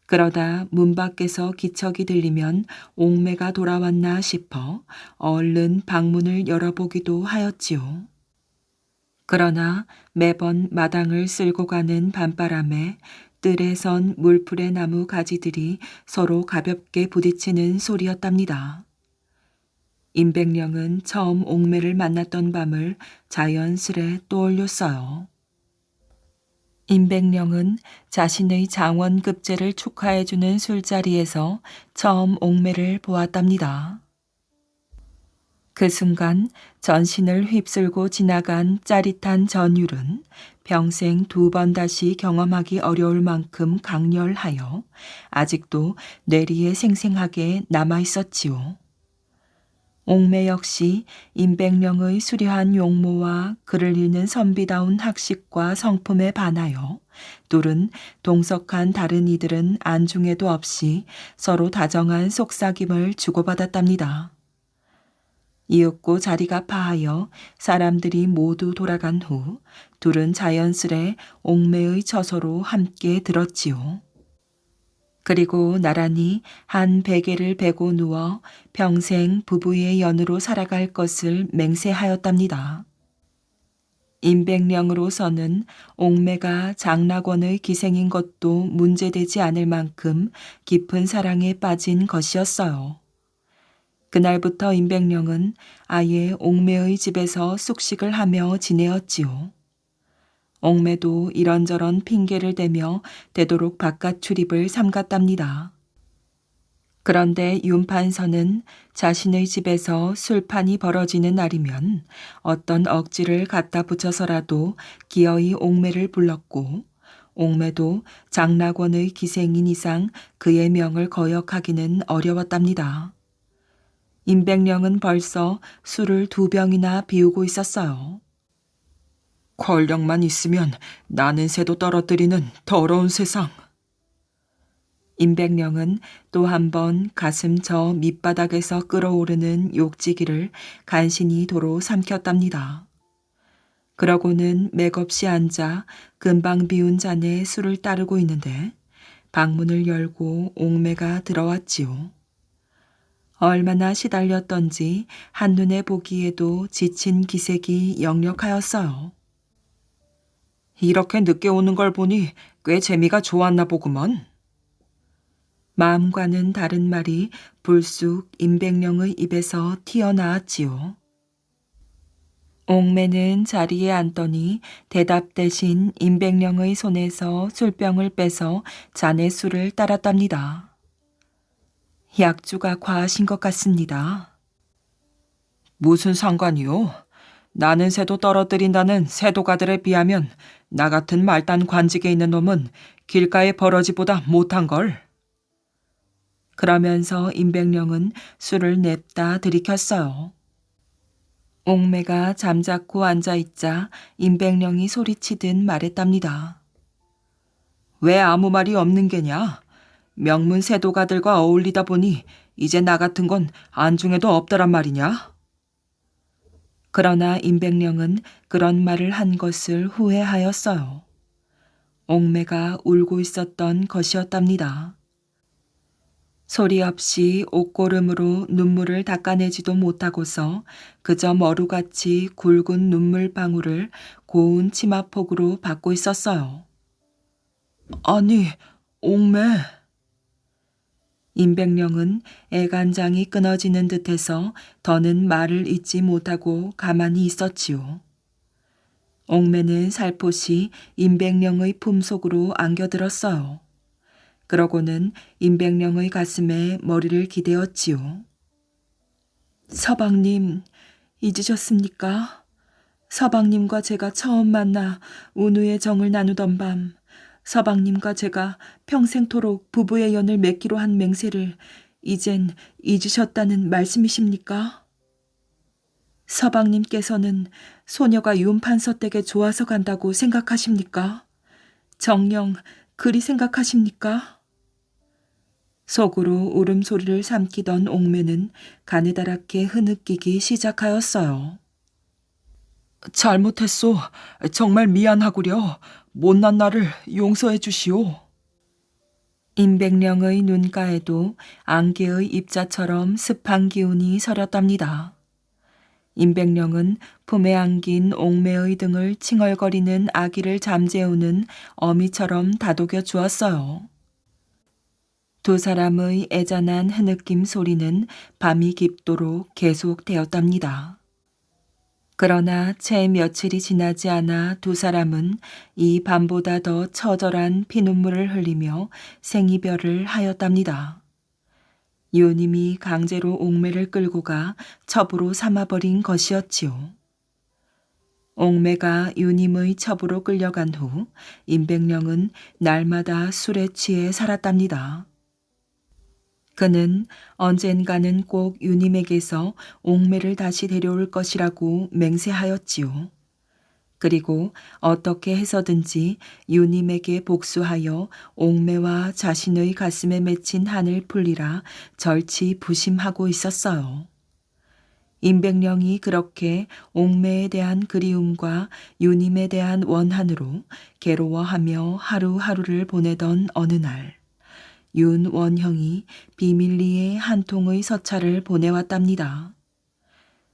그러다 문 밖에서 기척이 들리면 옥매가 돌아왔나 싶어 얼른 방문을 열어보기도 하였지요. 그러나 매번 마당을 쓸고 가는 밤바람에 뜰에 선 물풀의 나무 가지들이 서로 가볍게 부딪히는 소리였답니다. 임백령은 처음 옥매를 만났던 밤을 자연스레 떠올렸어요. 임백령은 자신의 장원급제를 축하해주는 술자리에서 처음 옥매를 보았답니다. 그 순간 전신을 휩쓸고 지나간 짜릿한 전율은 평생 2번 다시 경험하기 어려울 만큼 강렬하여 아직도 뇌리에 생생하게 남아있었지요. 옥매 역시 임백령의 수려한 용모와 그를 잇는 선비다운 학식과 성품에 반하여 둘은 동석한 다른 이들은 안중에도 없이 서로 다정한 속삭임을 주고받았답니다. 이윽고 자리가 파하여 사람들이 모두 돌아간 후 둘은 자연스레 옥매의 처소로 함께 들었지요. 그리고 나란히 한 베개를 베고 누워 평생 부부의 연으로 살아갈 것을 맹세하였답니다. 임백령으로서는 옥매가 장락원의 기생인 것도 문제되지 않을 만큼 깊은 사랑에 빠진 것이었어요. 그날부터 임백령은 아예 옥매의 집에서 숙식을 하며 지내었지요. 옥매도 이런저런 핑계를 대며 되도록 바깥 출입을 삼갔답니다. 그런데 윤판서는 자신의 집에서 술판이 벌어지는 날이면 어떤 억지를 갖다 붙여서라도 기어이 옥매를 불렀고 옥매도 장락원의 기생인 이상 그의 명을 거역하기는 어려웠답니다. 임백령은 벌써 술을 2병이나 비우고 있었어요. 권력만 있으면 나는 새도 떨어뜨리는 더러운 세상. 임백령은 또 한 번 가슴 저 밑바닥에서 끓어오르는 욕지기를 간신히 도로 삼켰답니다. 그러고는 맥없이 앉아 금방 비운 잔에 술을 따르고 있는데 방문을 열고 옥매가 들어왔지요. 얼마나 시달렸던지 한눈에 보기에도 지친 기색이 역력하였어요. 이렇게 늦게 오는 걸 보니 꽤 재미가 좋았나 보구먼. 마음과는 다른 말이 불쑥 임백령의 입에서 튀어나왔지요. 옥매는 자리에 앉더니 대답 대신 임백령의 손에서 술병을 빼서 잔에 술을 따랐답니다. 약주가 과하신 것 같습니다. 무슨 상관이요? 나는 새도 떨어뜨린다는 새도가들에 비하면 나 같은 말단 관직에 있는 놈은 길가의 버러지보다 못한걸. 그러면서 임백령은 술을 냅다 들이켰어요. 옥매가 잠자코 앉아있자 임백령이 소리치듯 말했답니다. 왜 아무 말이 없는 게냐? 명문 세도가들과 어울리다 보니 이제 나 같은 건 안중에도 없더란 말이냐? 그러나 임백령은 그런 말을 한 것을 후회하였어요. 옥매가 울고 있었던 것이었답니다. 소리 없이 옷고름으로 눈물을 닦아내지도 못하고서 그저 머루같이 굵은 눈물방울을 고운 치마폭으로 받고 있었어요. 아니, 옥매. 임백령은 애간장이 끊어지는 듯해서 더는 말을 잇지 못하고 가만히 있었지요. 옥매는 살포시 임백령의 품속으로 안겨들었어요. 그러고는 임백령의 가슴에 머리를 기대었지요. 서방님, 잊으셨습니까? 서방님과 제가 처음 만나 운우의 정을 나누던 밤, 서방님과 제가 평생토록 부부의 연을 맺기로 한 맹세를 이젠 잊으셨다는 말씀이십니까? 서방님께서는 소녀가 윤판서 댁에 좋아서 간다고 생각하십니까? 정녕 그리 생각하십니까? 속으로 울음소리를 삼키던 옥매는 가느다랗게 흐느끼기 시작하였어요. 잘못했소. 정말 미안하구려. 못난 나를 용서해 주시오. 임백령의 눈가에도 안개의 입자처럼 습한 기운이 서렸답니다. 임백령은 품에 안긴 옥매의 등을 칭얼거리는 아기를 잠재우는 어미처럼 다독여 주었어요. 두 사람의 애잔한 흐느낌 소리는 밤이 깊도록 계속되었답니다. 그러나 채 며칠이 지나지 않아 두 사람은 이 밤보다 더 처절한 피눈물을 흘리며 생이별을 하였답니다. 유님이 강제로 옥매를 끌고 가 첩으로 삼아버린 것이었지요. 옥매가 유님의 첩으로 끌려간 후 임백령은 날마다 술에 취해 살았답니다. 그는 언젠가는 꼭 유님에게서 옥매를 다시 데려올 것이라고 맹세하였지요. 그리고 어떻게 해서든지 유님에게 복수하여 옥매와 자신의 가슴에 맺힌 한을 풀리라 절치부심하고 있었어요. 임백령이 그렇게 옥매에 대한 그리움과 유님에 대한 원한으로 괴로워하며 하루하루를 보내던 어느 날, 윤원형이 비밀리에 한 통의 서찰을 보내왔답니다.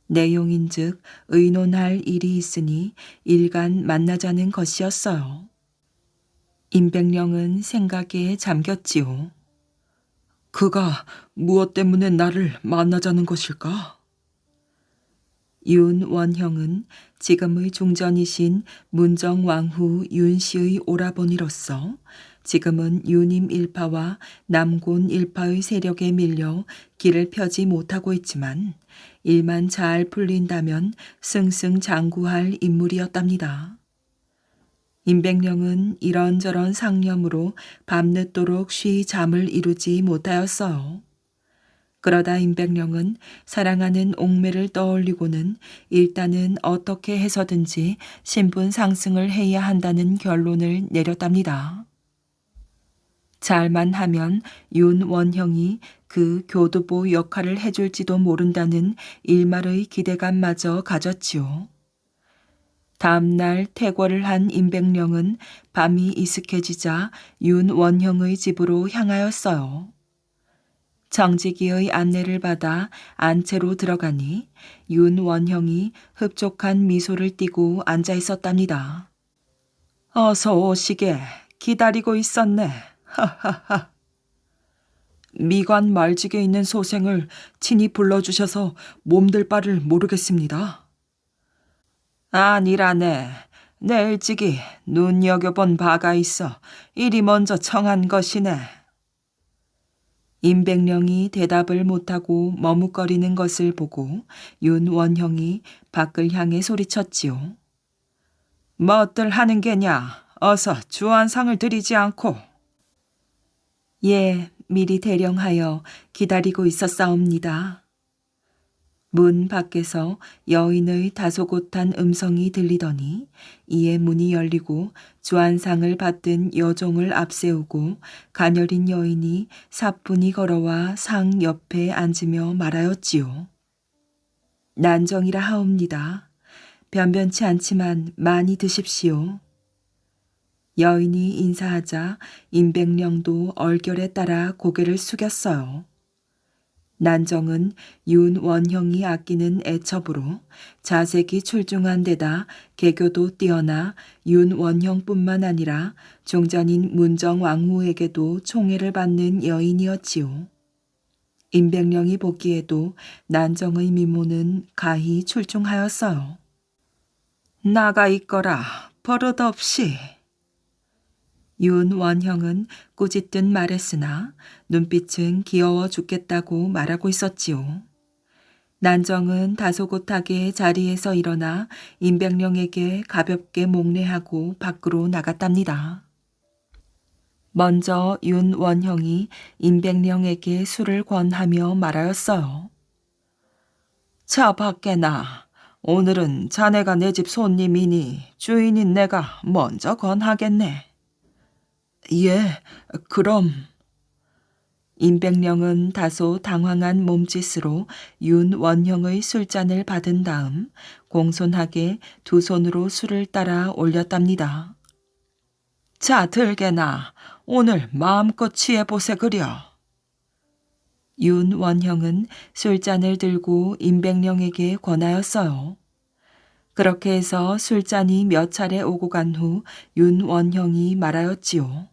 내용인즉 의논할 일이 있으니 일간 만나자는 것이었어요. 임백령은 생각에 잠겼지요. 그가 무엇 때문에 나를 만나자는 것일까? 윤원형은 지금의 중전이신 문정왕후 윤씨의 오라버니로서 지금은 유님 일파와 남곤 일파의 세력에 밀려 길을 펴지 못하고 있지만 일만 잘 풀린다면 승승장구할 인물이었답니다. 임백령은 이런저런 상념으로 밤늦도록 쉬 잠을 이루지 못하였어요. 그러다 임백령은 사랑하는 옥매를 떠올리고는 일단은 어떻게 해서든지 신분 상승을 해야 한다는 결론을 내렸답니다. 잘만 하면 윤원형이 그 교두보 역할을 해줄지도 모른다는 일말의 기대감마저 가졌지요. 다음날 퇴거를 한 임백령은 밤이 이슥해지자 윤원형의 집으로 향하였어요. 정직이의 안내를 받아 안채로 들어가니 윤원형이 흡족한 미소를 띠고 앉아 있었답니다. 어서 오시게. 기다리고 있었네. 하하하. 미관 말직에 있는 소생을 친히 불러주셔서 몸들 바를 모르겠습니다. 아니라네. 내 일찍이 눈여겨본 바가 있어 이리 먼저 청한 것이네. 임백령이 대답을 못하고 머뭇거리는 것을 보고 윤원형이 밖을 향해 소리쳤지요. 뭣들 하는 게냐? 어서 주안상을 드리지 않고. 예, 미리 대령하여 기다리고 있었사옵니다. 문 밖에서 여인의 다소곳한 음성이 들리더니 이에 문이 열리고 주안상을 받든 여종을 앞세우고 가녀린 여인이 사뿐히 걸어와 상 옆에 앉으며 말하였지요. 난정이라 하옵니다. 변변치 않지만 많이 드십시오. 여인이 인사하자 임백령도 얼결에 따라 고개를 숙였어요. 난정은 윤원형이 아끼는 애첩으로 자색이 출중한 데다 개교도 뛰어나 윤원형뿐만 아니라 종전인 문정왕후에게도 총애를 받는 여인이었지요. 임백령이 보기에도 난정의 미모는 가히 출중하였어요. 나가 있거라 버릇없이. 윤원형은 꾸짖듯 말했으나 눈빛은 귀여워 죽겠다고 말하고 있었지요. 난정은 다소곳하게 자리에서 일어나 임백령에게 가볍게 목례하고 밖으로 나갔답니다. 먼저 윤원형이 임백령에게 술을 권하며 말하였어요. 자 밖에 나. 오늘은 자네가 내 집 손님이니 주인인 내가 먼저 권하겠네. 예, 그럼. 임백령은 다소 당황한 몸짓으로 윤원형의 술잔을 받은 다음 공손하게 두 손으로 술을 따라 올렸답니다. 자, 들게나. 오늘 마음껏 취해보세 그려. 윤원형은 술잔을 들고 임백령에게 권하였어요. 그렇게 해서 술잔이 몇 차례 오고 간 후 윤원형이 말하였지요.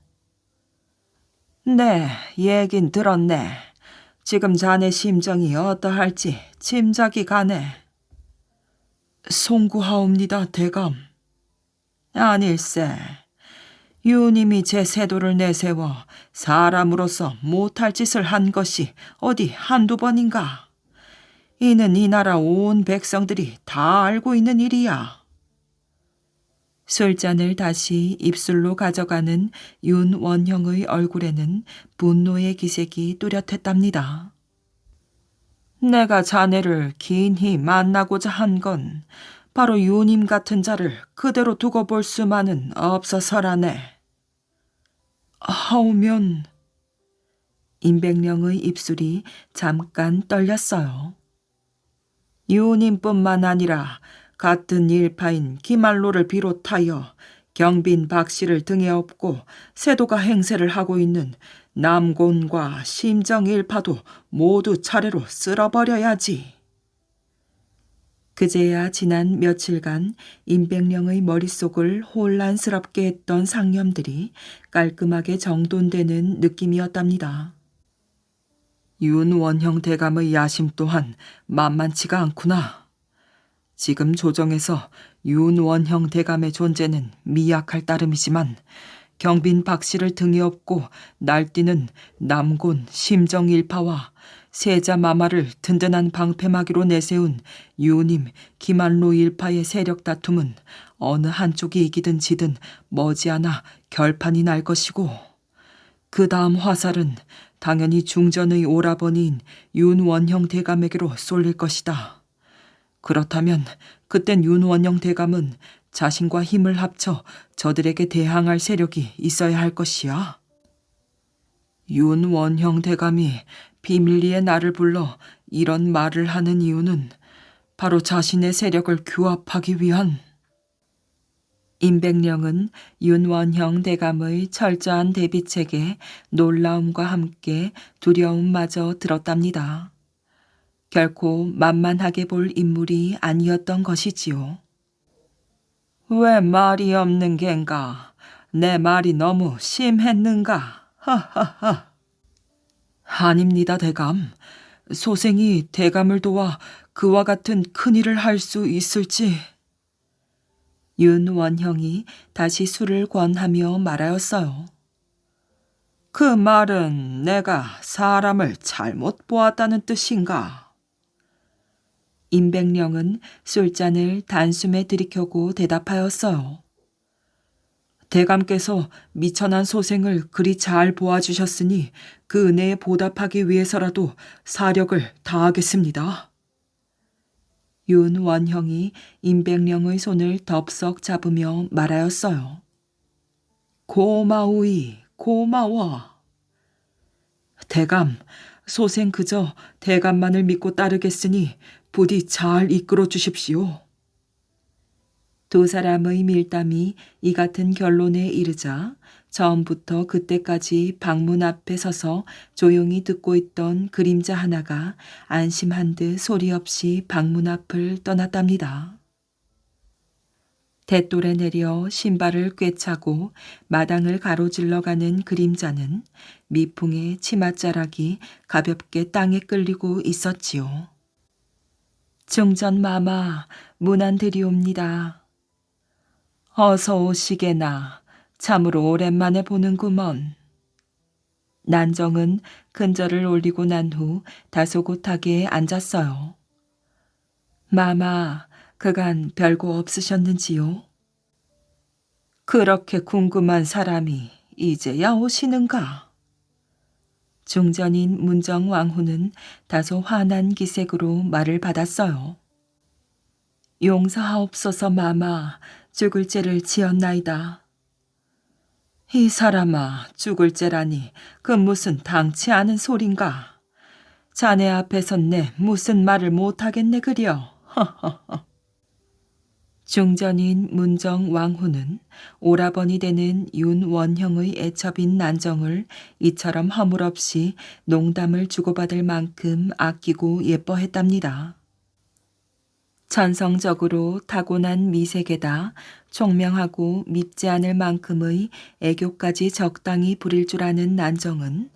네, 얘긴 들었네. 지금 자네 심정이 어떠할지 짐작이 가네. 송구하옵니다, 대감. 아닐세. 유님이 제 세도를 내세워 사람으로서 못할 짓을 한 것이 어디 한두 번인가. 이는 이 나라 온 백성들이 다 알고 있는 일이야. 술잔을 다시 입술로 가져가는 윤원형의 얼굴에는 분노의 기색이 뚜렷했답니다. 내가 자네를 긴히 만나고자 한 건 바로 유님 같은 자를 그대로 두고 볼 수만은 없어서라네. 하오면. 임백령의 입술이 잠깐 떨렸어요. 유님뿐만 아니라 같은 일파인 기말로를 비롯하여 경빈 박씨를 등에 업고 세도가 행세를 하고 있는 남곤과 심정일파도 모두 차례로 쓸어버려야지. 그제야 지난 며칠간 임백령의 머릿속을 혼란스럽게 했던 상념들이 깔끔하게 정돈되는 느낌이었답니다. 윤원형 대감의 야심 또한 만만치가 않구나. 지금 조정에서 윤원형 대감의 존재는 미약할 따름이지만 경빈 박씨를 등에 업고 날뛰는 남곤 심정일파와 세자마마를 든든한 방패막이로 내세운 유님 기만로 일파의 세력 다툼은 어느 한쪽이 이기든 지든 머지않아 결판이 날 것이고, 그 다음 화살은 당연히 중전의 오라버니인 윤원형 대감에게로 쏠릴 것이다. 그렇다면 그땐 윤원형 대감은 자신과 힘을 합쳐 저들에게 대항할 세력이 있어야 할 것이야. 윤원형 대감이 비밀리에 나를 불러 이런 말을 하는 이유는 바로 자신의 세력을 규합하기 위한. 임백령은 윤원형 대감의 철저한 대비책에 놀라움과 함께 두려움마저 들었답니다. 결코 만만하게 볼 인물이 아니었던 것이지요. 왜 말이 없는 겐가? 내 말이 너무 심했는가? 하하하. 아닙니다, 대감. 소생이 대감을 도와 그와 같은 큰일을 할 수 있을지. 윤원형이 다시 술을 권하며 말하였어요. 그 말은 내가 사람을 잘못 보았다는 뜻인가? 임백령은 술잔을 단숨에 들이켜고 대답하였어요. 대감께서 미천한 소생을 그리 잘 보아주셨으니 그 은혜에 보답하기 위해서라도 사력을 다하겠습니다. 윤원형이 임백령의 손을 덥석 잡으며 말하였어요. 고마우이, 고마워. 대감, 소생 그저 대감만을 믿고 따르겠으니 부디 잘 이끌어 주십시오. 두 사람의 밀담이 이 같은 결론에 이르자 처음부터 그때까지 방문 앞에 서서 조용히 듣고 있던 그림자 하나가 안심한 듯 소리 없이 방문 앞을 떠났답니다. 돛돌에 내려 신발을 꿰차고 마당을 가로질러 가는 그림자는 미풍의 치맛자락이 가볍게 땅에 끌리고 있었지요. 중전마마, 문안드리옵니다. 어서 오시게나. 참으로 오랜만에 보는구먼. 난정은 근절을 올리고 난 후 다소곳하게 앉았어요. 마마, 그간 별거 없으셨는지요? 그렇게 궁금한 사람이 이제야 오시는가? 중전인 문정왕후는 다소 화난 기색으로 말을 받았어요. 용서하옵소서 마마, 죽을 죄를 지었나이다. 이 사람아, 죽을 죄라니 그 무슨 당치 않은 소린가. 자네 앞에선 내 무슨 말을 못하겠네 그려. 중전인 문정왕후는 오라버니 되는 윤원형의 애첩인 난정을 이처럼 허물없이 농담을 주고받을 만큼 아끼고 예뻐했답니다. 천성적으로 타고난 미색에다 총명하고 밉지 않을 만큼의 애교까지 적당히 부릴 줄 아는 난정은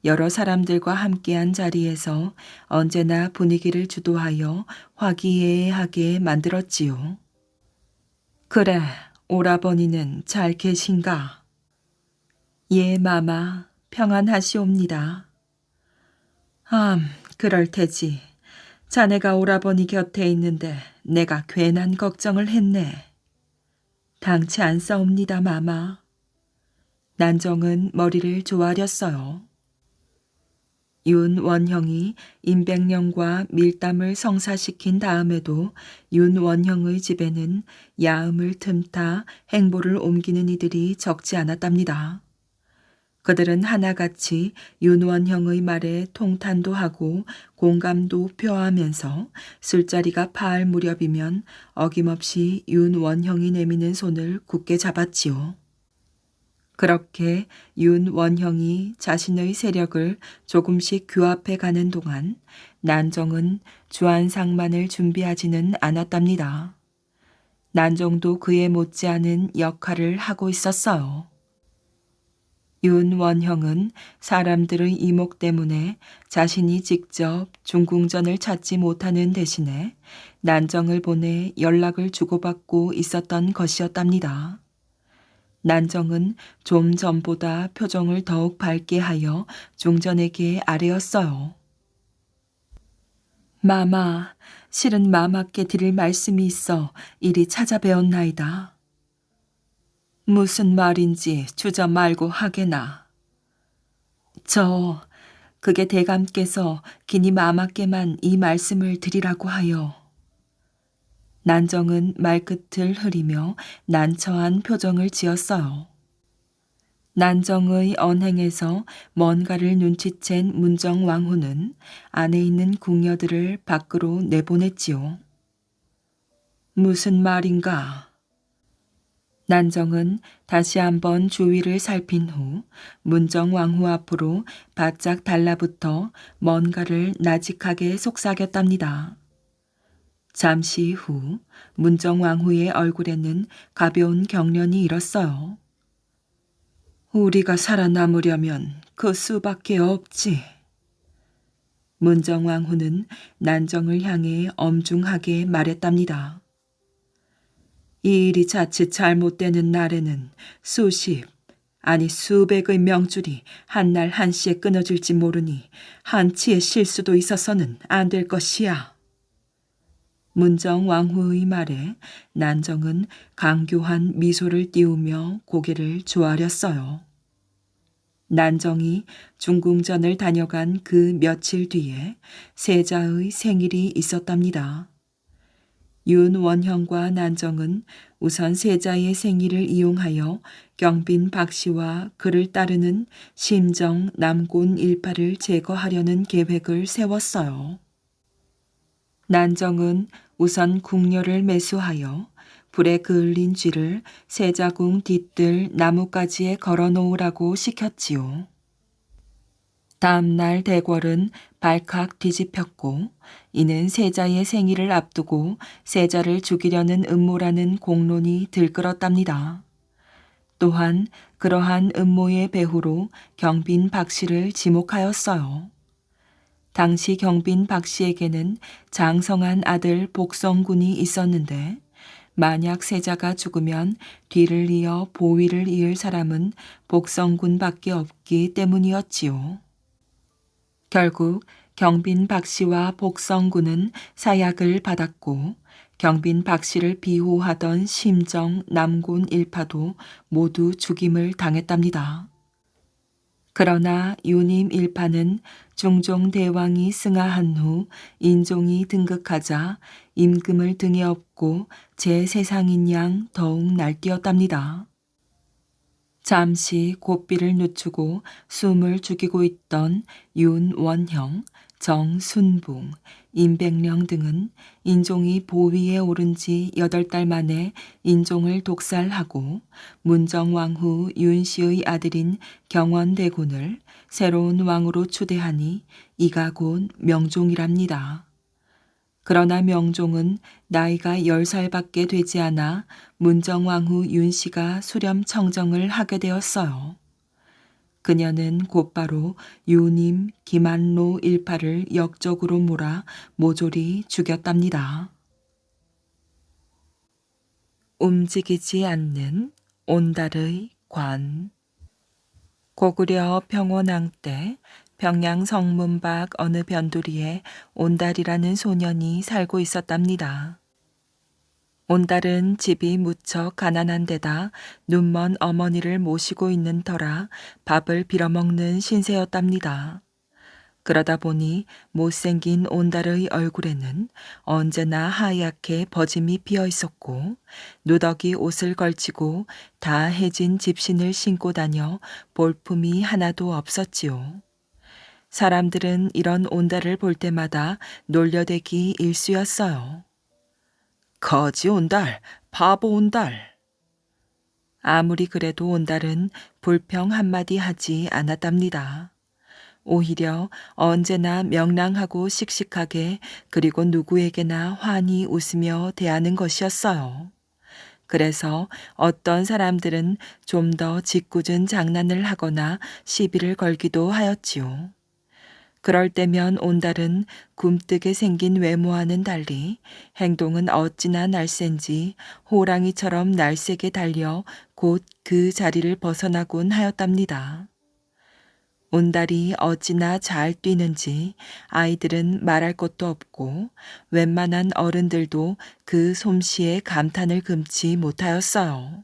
여러 사람들과 함께한 자리에서 언제나 분위기를 주도하여 화기애애하게 만들었지요. 그래, 오라버니는 잘 계신가? 예, 마마, 평안하시옵니다. 그럴 테지. 자네가 오라버니 곁에 있는데 내가 괜한 걱정을 했네. 당치 않사옵니다, 마마. 난정은 머리를 조아렸어요. 윤원형이 임백령과 밀담을 성사시킨 다음에도 윤원형의 집에는 야음을 틈타 행보를 옮기는 이들이 적지 않았답니다. 그들은 하나같이 윤원형의 말에 통탄도 하고 공감도 표하면서 술자리가 파할 무렵이면 어김없이 윤원형이 내미는 손을 굳게 잡았지요. 그렇게 윤원형이 자신의 세력을 조금씩 규합해 가는 동안 난정은 주안상만을 준비하지는 않았답니다. 난정도 그에 못지않은 역할을 하고 있었어요. 윤원형은 사람들의 이목 때문에 자신이 직접 중궁전을 찾지 못하는 대신에 난정을 보내 연락을 주고받고 있었던 것이었답니다. 난정은 좀 전보다 표정을 더욱 밝게 하여 중전에게 아뢰었어요. 마마, 실은 마마께 드릴 말씀이 있어 이리 찾아뵈었나이다. 무슨 말인지 주저 말고 하게나. 그게 대감께서 기니 마마께만 이 말씀을 드리라고 하여. 난정은 말끝을 흐리며 난처한 표정을 지었어요. 난정의 언행에서 뭔가를 눈치챈 문정왕후는 안에 있는 궁녀들을 밖으로 내보냈지요. 무슨 말인가? 난정은 다시 한번 주위를 살핀 후 문정왕후 앞으로 바짝 달라붙어 뭔가를 나직하게 속삭였답니다. 잠시 후 문정왕후의 얼굴에는 가벼운 경련이 일었어요. 우리가 살아남으려면 그 수밖에 없지. 문정왕후는 난정을 향해 엄중하게 말했답니다. 이 일이 자칫 잘못되는 날에는 수십, 아니 수백의 명줄이 한날 한시에 끊어질지 모르니 한치의 실수도 있어서는 안 될 것이야. 문정 왕후의 말에 난정은 강교한 미소를 띄우며 고개를 조아렸어요. 난정이 중궁전을 다녀간 그 며칠 뒤에 세자의 생일이 있었답니다. 윤원형과 난정은 우선 세자의 생일을 이용하여 경빈 박씨와 그를 따르는 심정 남곤 일파를 제거하려는 계획을 세웠어요. 난정은 우선 궁녀를 매수하여 불에 그을린 쥐를 세자궁 뒤뜰 나뭇가지에 걸어 놓으라고 시켰지요. 다음 날 대궐은 발칵 뒤집혔고 이는 세자의 생일을 앞두고 세자를 죽이려는 음모라는 공론이 들끓었답니다. 또한 그러한 음모의 배후로 경빈 박씨를 지목하였어요. 당시 경빈 박씨에게는 장성한 아들 복성군이 있었는데 만약 세자가 죽으면 뒤를 이어 보위를 이을 사람은 복성군밖에 없기 때문이었지요. 결국 경빈 박씨와 복성군은 사약을 받았고 경빈 박씨를 비호하던 심정 남곤 일파도 모두 죽임을 당했답니다. 그러나 유님 일파는 중종 대왕이 승하한 후 인종이 등극하자 임금을 등에 업고 제3상인 양 더욱 날뛰었답니다. 잠시 고삐를 늦추고 숨을 죽이고 있던 윤원형, 정순붕, 임백령 등은 인종이 보위에 오른 지 8달 만에 인종을 독살하고 문정왕후 윤씨의 아들인 경원대군을 새로운 왕으로 추대하니 이가 곧 명종이랍니다. 그러나 명종은 나이가 10살밖에 되지 않아 문정왕후 윤씨가 수렴 청정을 하게 되었어요. 그녀는 곧바로 유님 김한로 일파를 역적으로 몰아 모조리 죽였답니다. 움직이지 않는 온달의 관. 고구려 평원왕 때 평양 성문 밖 어느 변두리에 온달이라는 소년이 살고 있었답니다. 온달은 집이 무척 가난한 데다 눈먼 어머니를 모시고 있는 터라 밥을 빌어먹는 신세였답니다. 그러다 보니 못생긴 온달의 얼굴에는 언제나 하얗게 버짐이 피어 있었고 누더기 옷을 걸치고 다 해진 집신을 신고 다녀 볼품이 하나도 없었지요. 사람들은 이런 온달을 볼 때마다 놀려대기 일쑤였어요. 거지 온달, 바보 온달. 아무리 그래도 온달은 불평 한마디 하지 않았답니다. 오히려 언제나 명랑하고 씩씩하게 그리고 누구에게나 환히 웃으며 대하는 것이었어요. 그래서 어떤 사람들은 좀 더 짓궂은 장난을 하거나 시비를 걸기도 하였지요. 그럴 때면 온달은 굼뜨게 생긴 외모와는 달리 행동은 어찌나 날쌘지 호랑이처럼 날쌔게 달려 곧 그 자리를 벗어나곤 하였답니다. 온달이 어찌나 잘 뛰는지 아이들은 말할 것도 없고 웬만한 어른들도 그 솜씨에 감탄을 금치 못하였어요.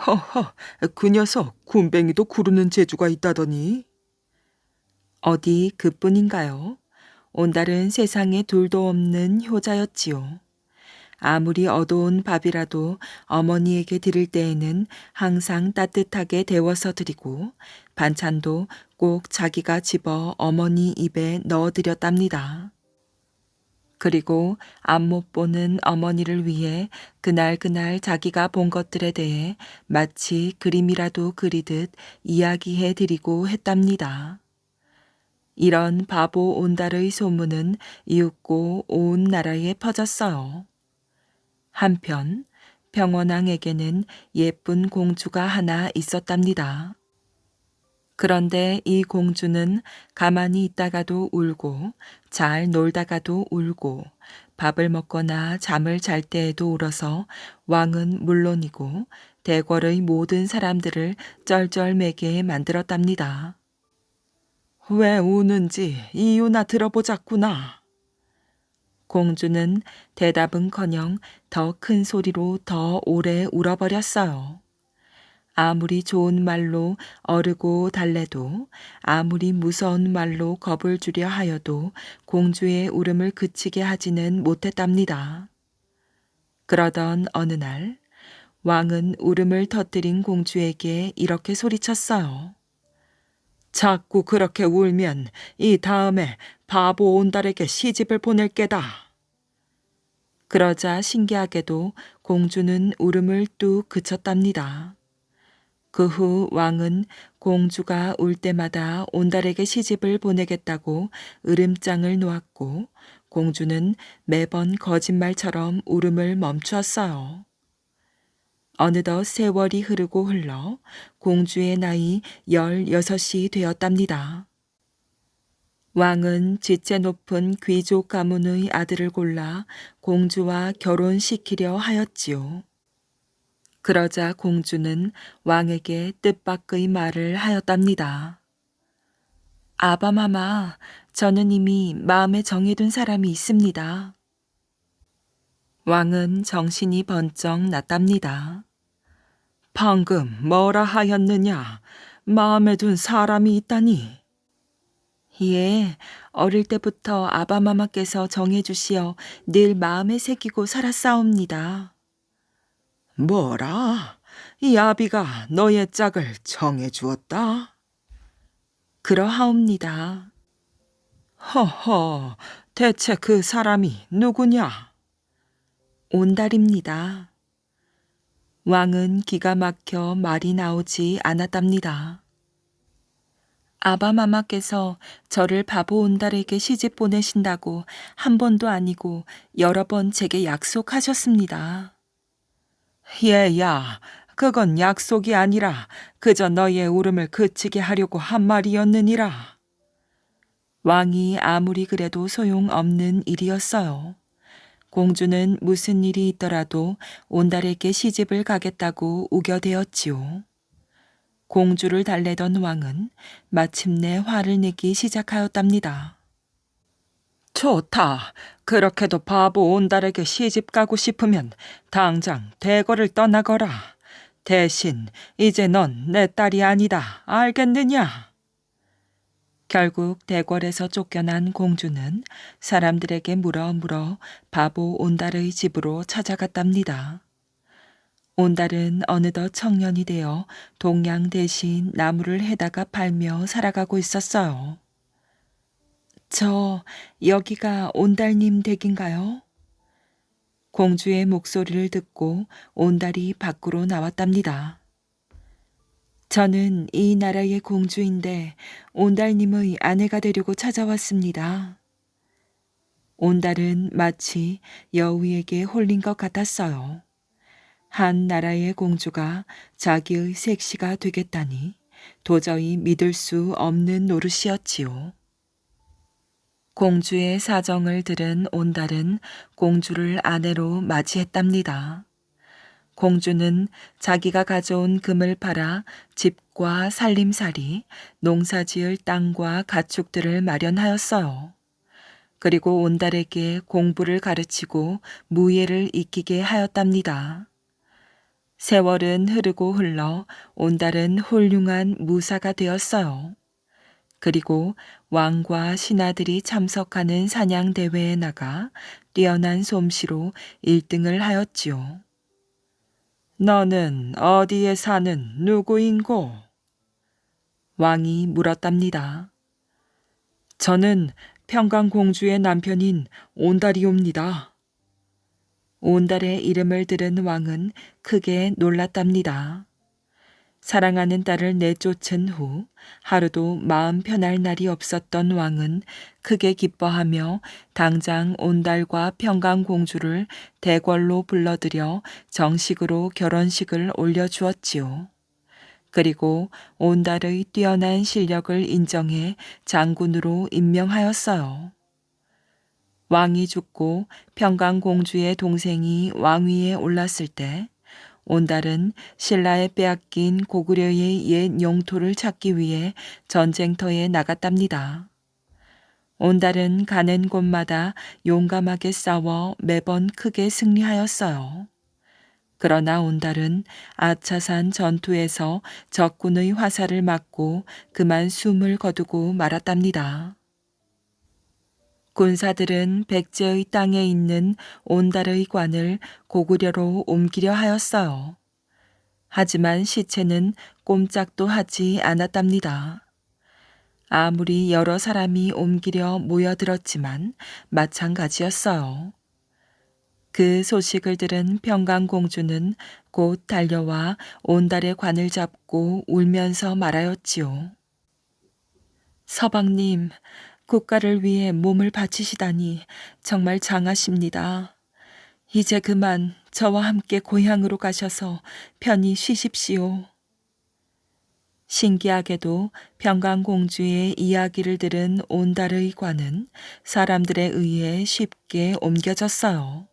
허허, 그 녀석 굼벵이도 구르는 재주가 있다더니. 어디 그뿐인가요? 온달은 세상에 둘도 없는 효자였지요. 아무리 어두운 밥이라도 어머니에게 드릴 때에는 항상 따뜻하게 데워서 드리고 반찬도 꼭 자기가 집어 어머니 입에 넣어드렸답니다. 그리고 앞 못 보는 어머니를 위해 그날 자기가 본 것들에 대해 마치 그림이라도 그리듯 이야기해 드리고 했답니다. 이런 바보 온달의 소문은 이윽고 온 나라에 퍼졌어요. 한편 평원왕에게는 예쁜 공주가 하나 있었답니다. 그런데 이 공주는 가만히 있다가도 울고 잘 놀다가도 울고 밥을 먹거나 잠을 잘 때에도 울어서 왕은 물론이고 대궐의 모든 사람들을 쩔쩔매게 만들었답니다. 왜 우는지 이유나 들어보자꾸나. 공주는 대답은커녕 더 큰 소리로 더 오래 울어버렸어요. 아무리 좋은 말로 어르고 달래도, 아무리 무서운 말로 겁을 주려 하여도 공주의 울음을 그치게 하지는 못했답니다. 그러던 어느 날 왕은 울음을 터뜨린 공주에게 이렇게 소리쳤어요. 자꾸 그렇게 울면 이 다음에 바보 온달에게 시집을 보낼 게다. 그러자 신기하게도 공주는 울음을 뚝 그쳤답니다. 그 후 왕은 공주가 울 때마다 온달에게 시집을 보내겠다고 으름장을 놓았고 공주는 매번 거짓말처럼 울음을 멈추었어요. 어느덧 세월이 흐르고 흘러 공주의 나이 16이 되었답니다. 왕은 지체 높은 귀족 가문의 아들을 골라 공주와 결혼시키려 하였지요. 그러자 공주는 왕에게 뜻밖의 말을 하였답니다. 아바마마, 저는 이미 마음에 정해둔 사람이 있습니다. 왕은 정신이 번쩍 났답니다. 방금 뭐라 하였느냐? 마음에 둔 사람이 있다니. 예, 어릴 때부터 아바마마께서 정해주시어 늘 마음에 새기고 살았사옵니다. 뭐라? 이 아비가 너의 짝을 정해주었다? 그러하옵니다. 허허, 대체 그 사람이 누구냐? 온달입니다. 왕은 기가 막혀 말이 나오지 않았답니다. 아바마마께서 저를 바보 온달에게 시집 보내신다고 한 번도 아니고 여러 번 제게 약속하셨습니다. 얘야, 그건 약속이 아니라 그저 너의 울음을 그치게 하려고 한 말이었느니라. 왕이 아무리 그래도 소용없는 일이었어요. 공주는 무슨 일이 있더라도 온달에게 시집을 가겠다고 우겨대었지요. 공주를 달래던 왕은 마침내 화를 내기 시작하였답니다. 좋다. 그렇게도 바보 온달에게 시집 가고 싶으면 당장 대궐을 떠나거라. 대신 이제 넌 내 딸이 아니다. 알겠느냐? 결국 대궐에서 쫓겨난 공주는 사람들에게 물어 바보 온달의 집으로 찾아갔답니다. 온달은 어느덧 청년이 되어 동양 대신 나무를 해다가 팔며 살아가고 있었어요. 저 여기가 온달님 댁인가요? 공주의 목소리를 듣고 온달이 밖으로 나왔답니다. 저는 이 나라의 공주인데 온달님의 아내가 되려고 찾아왔습니다. 온달은 마치 여우에게 홀린 것 같았어요. 한 나라의 공주가 자기의 색시가 되겠다니 도저히 믿을 수 없는 노릇이었지요. 공주의 사정을 들은 온달은 공주를 아내로 맞이했답니다. 공주는 자기가 가져온 금을 팔아 집과 살림살이, 농사지을 땅과 가축들을 마련하였어요. 그리고 온달에게 공부를 가르치고 무예를 익히게 하였답니다. 세월은 흐르고 흘러 온달은 훌륭한 무사가 되었어요. 그리고 왕과 신하들이 참석하는 사냥대회에 나가 뛰어난 솜씨로 1등을 하였지요. 너는 어디에 사는 누구인고? 왕이 물었답니다. 저는 평강공주의 남편인 온달이옵니다. 온달의 이름을 들은 왕은 크게 놀랐답니다. 사랑하는 딸을 내쫓은 후 하루도 마음 편할 날이 없었던 왕은 크게 기뻐하며 당장 온달과 평강공주를 대궐로 불러들여 정식으로 결혼식을 올려주었지요. 그리고 온달의 뛰어난 실력을 인정해 장군으로 임명하였어요. 왕이 죽고 평강공주의 동생이 왕위에 올랐을 때 온달은 신라에 빼앗긴 고구려의 옛 영토를 찾기 위해 전쟁터에 나갔답니다. 온달은 가는 곳마다 용감하게 싸워 매번 크게 승리하였어요. 그러나 온달은 아차산 전투에서 적군의 화살을 맞고 그만 숨을 거두고 말았답니다. 군사들은 백제의 땅에 있는 온달의 관을 고구려로 옮기려 하였어요. 하지만 시체는 꼼짝도 하지 않았답니다. 아무리 여러 사람이 옮기려 모여들었지만 마찬가지였어요. 그 소식을 들은 평강공주는 곧 달려와 온달의 관을 잡고 울면서 말하였지요. 서방님, 국가를 위해 몸을 바치시다니 정말 장하십니다. 이제 그만 저와 함께 고향으로 가셔서 편히 쉬십시오. 신기하게도 평강공주의 이야기를 들은 온달의 관은 사람들에 의해 쉽게 옮겨졌어요.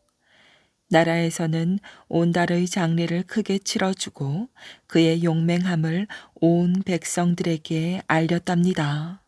나라에서는 온달의 장례를 크게 치러주고 그의 용맹함을 온 백성들에게 알렸답니다.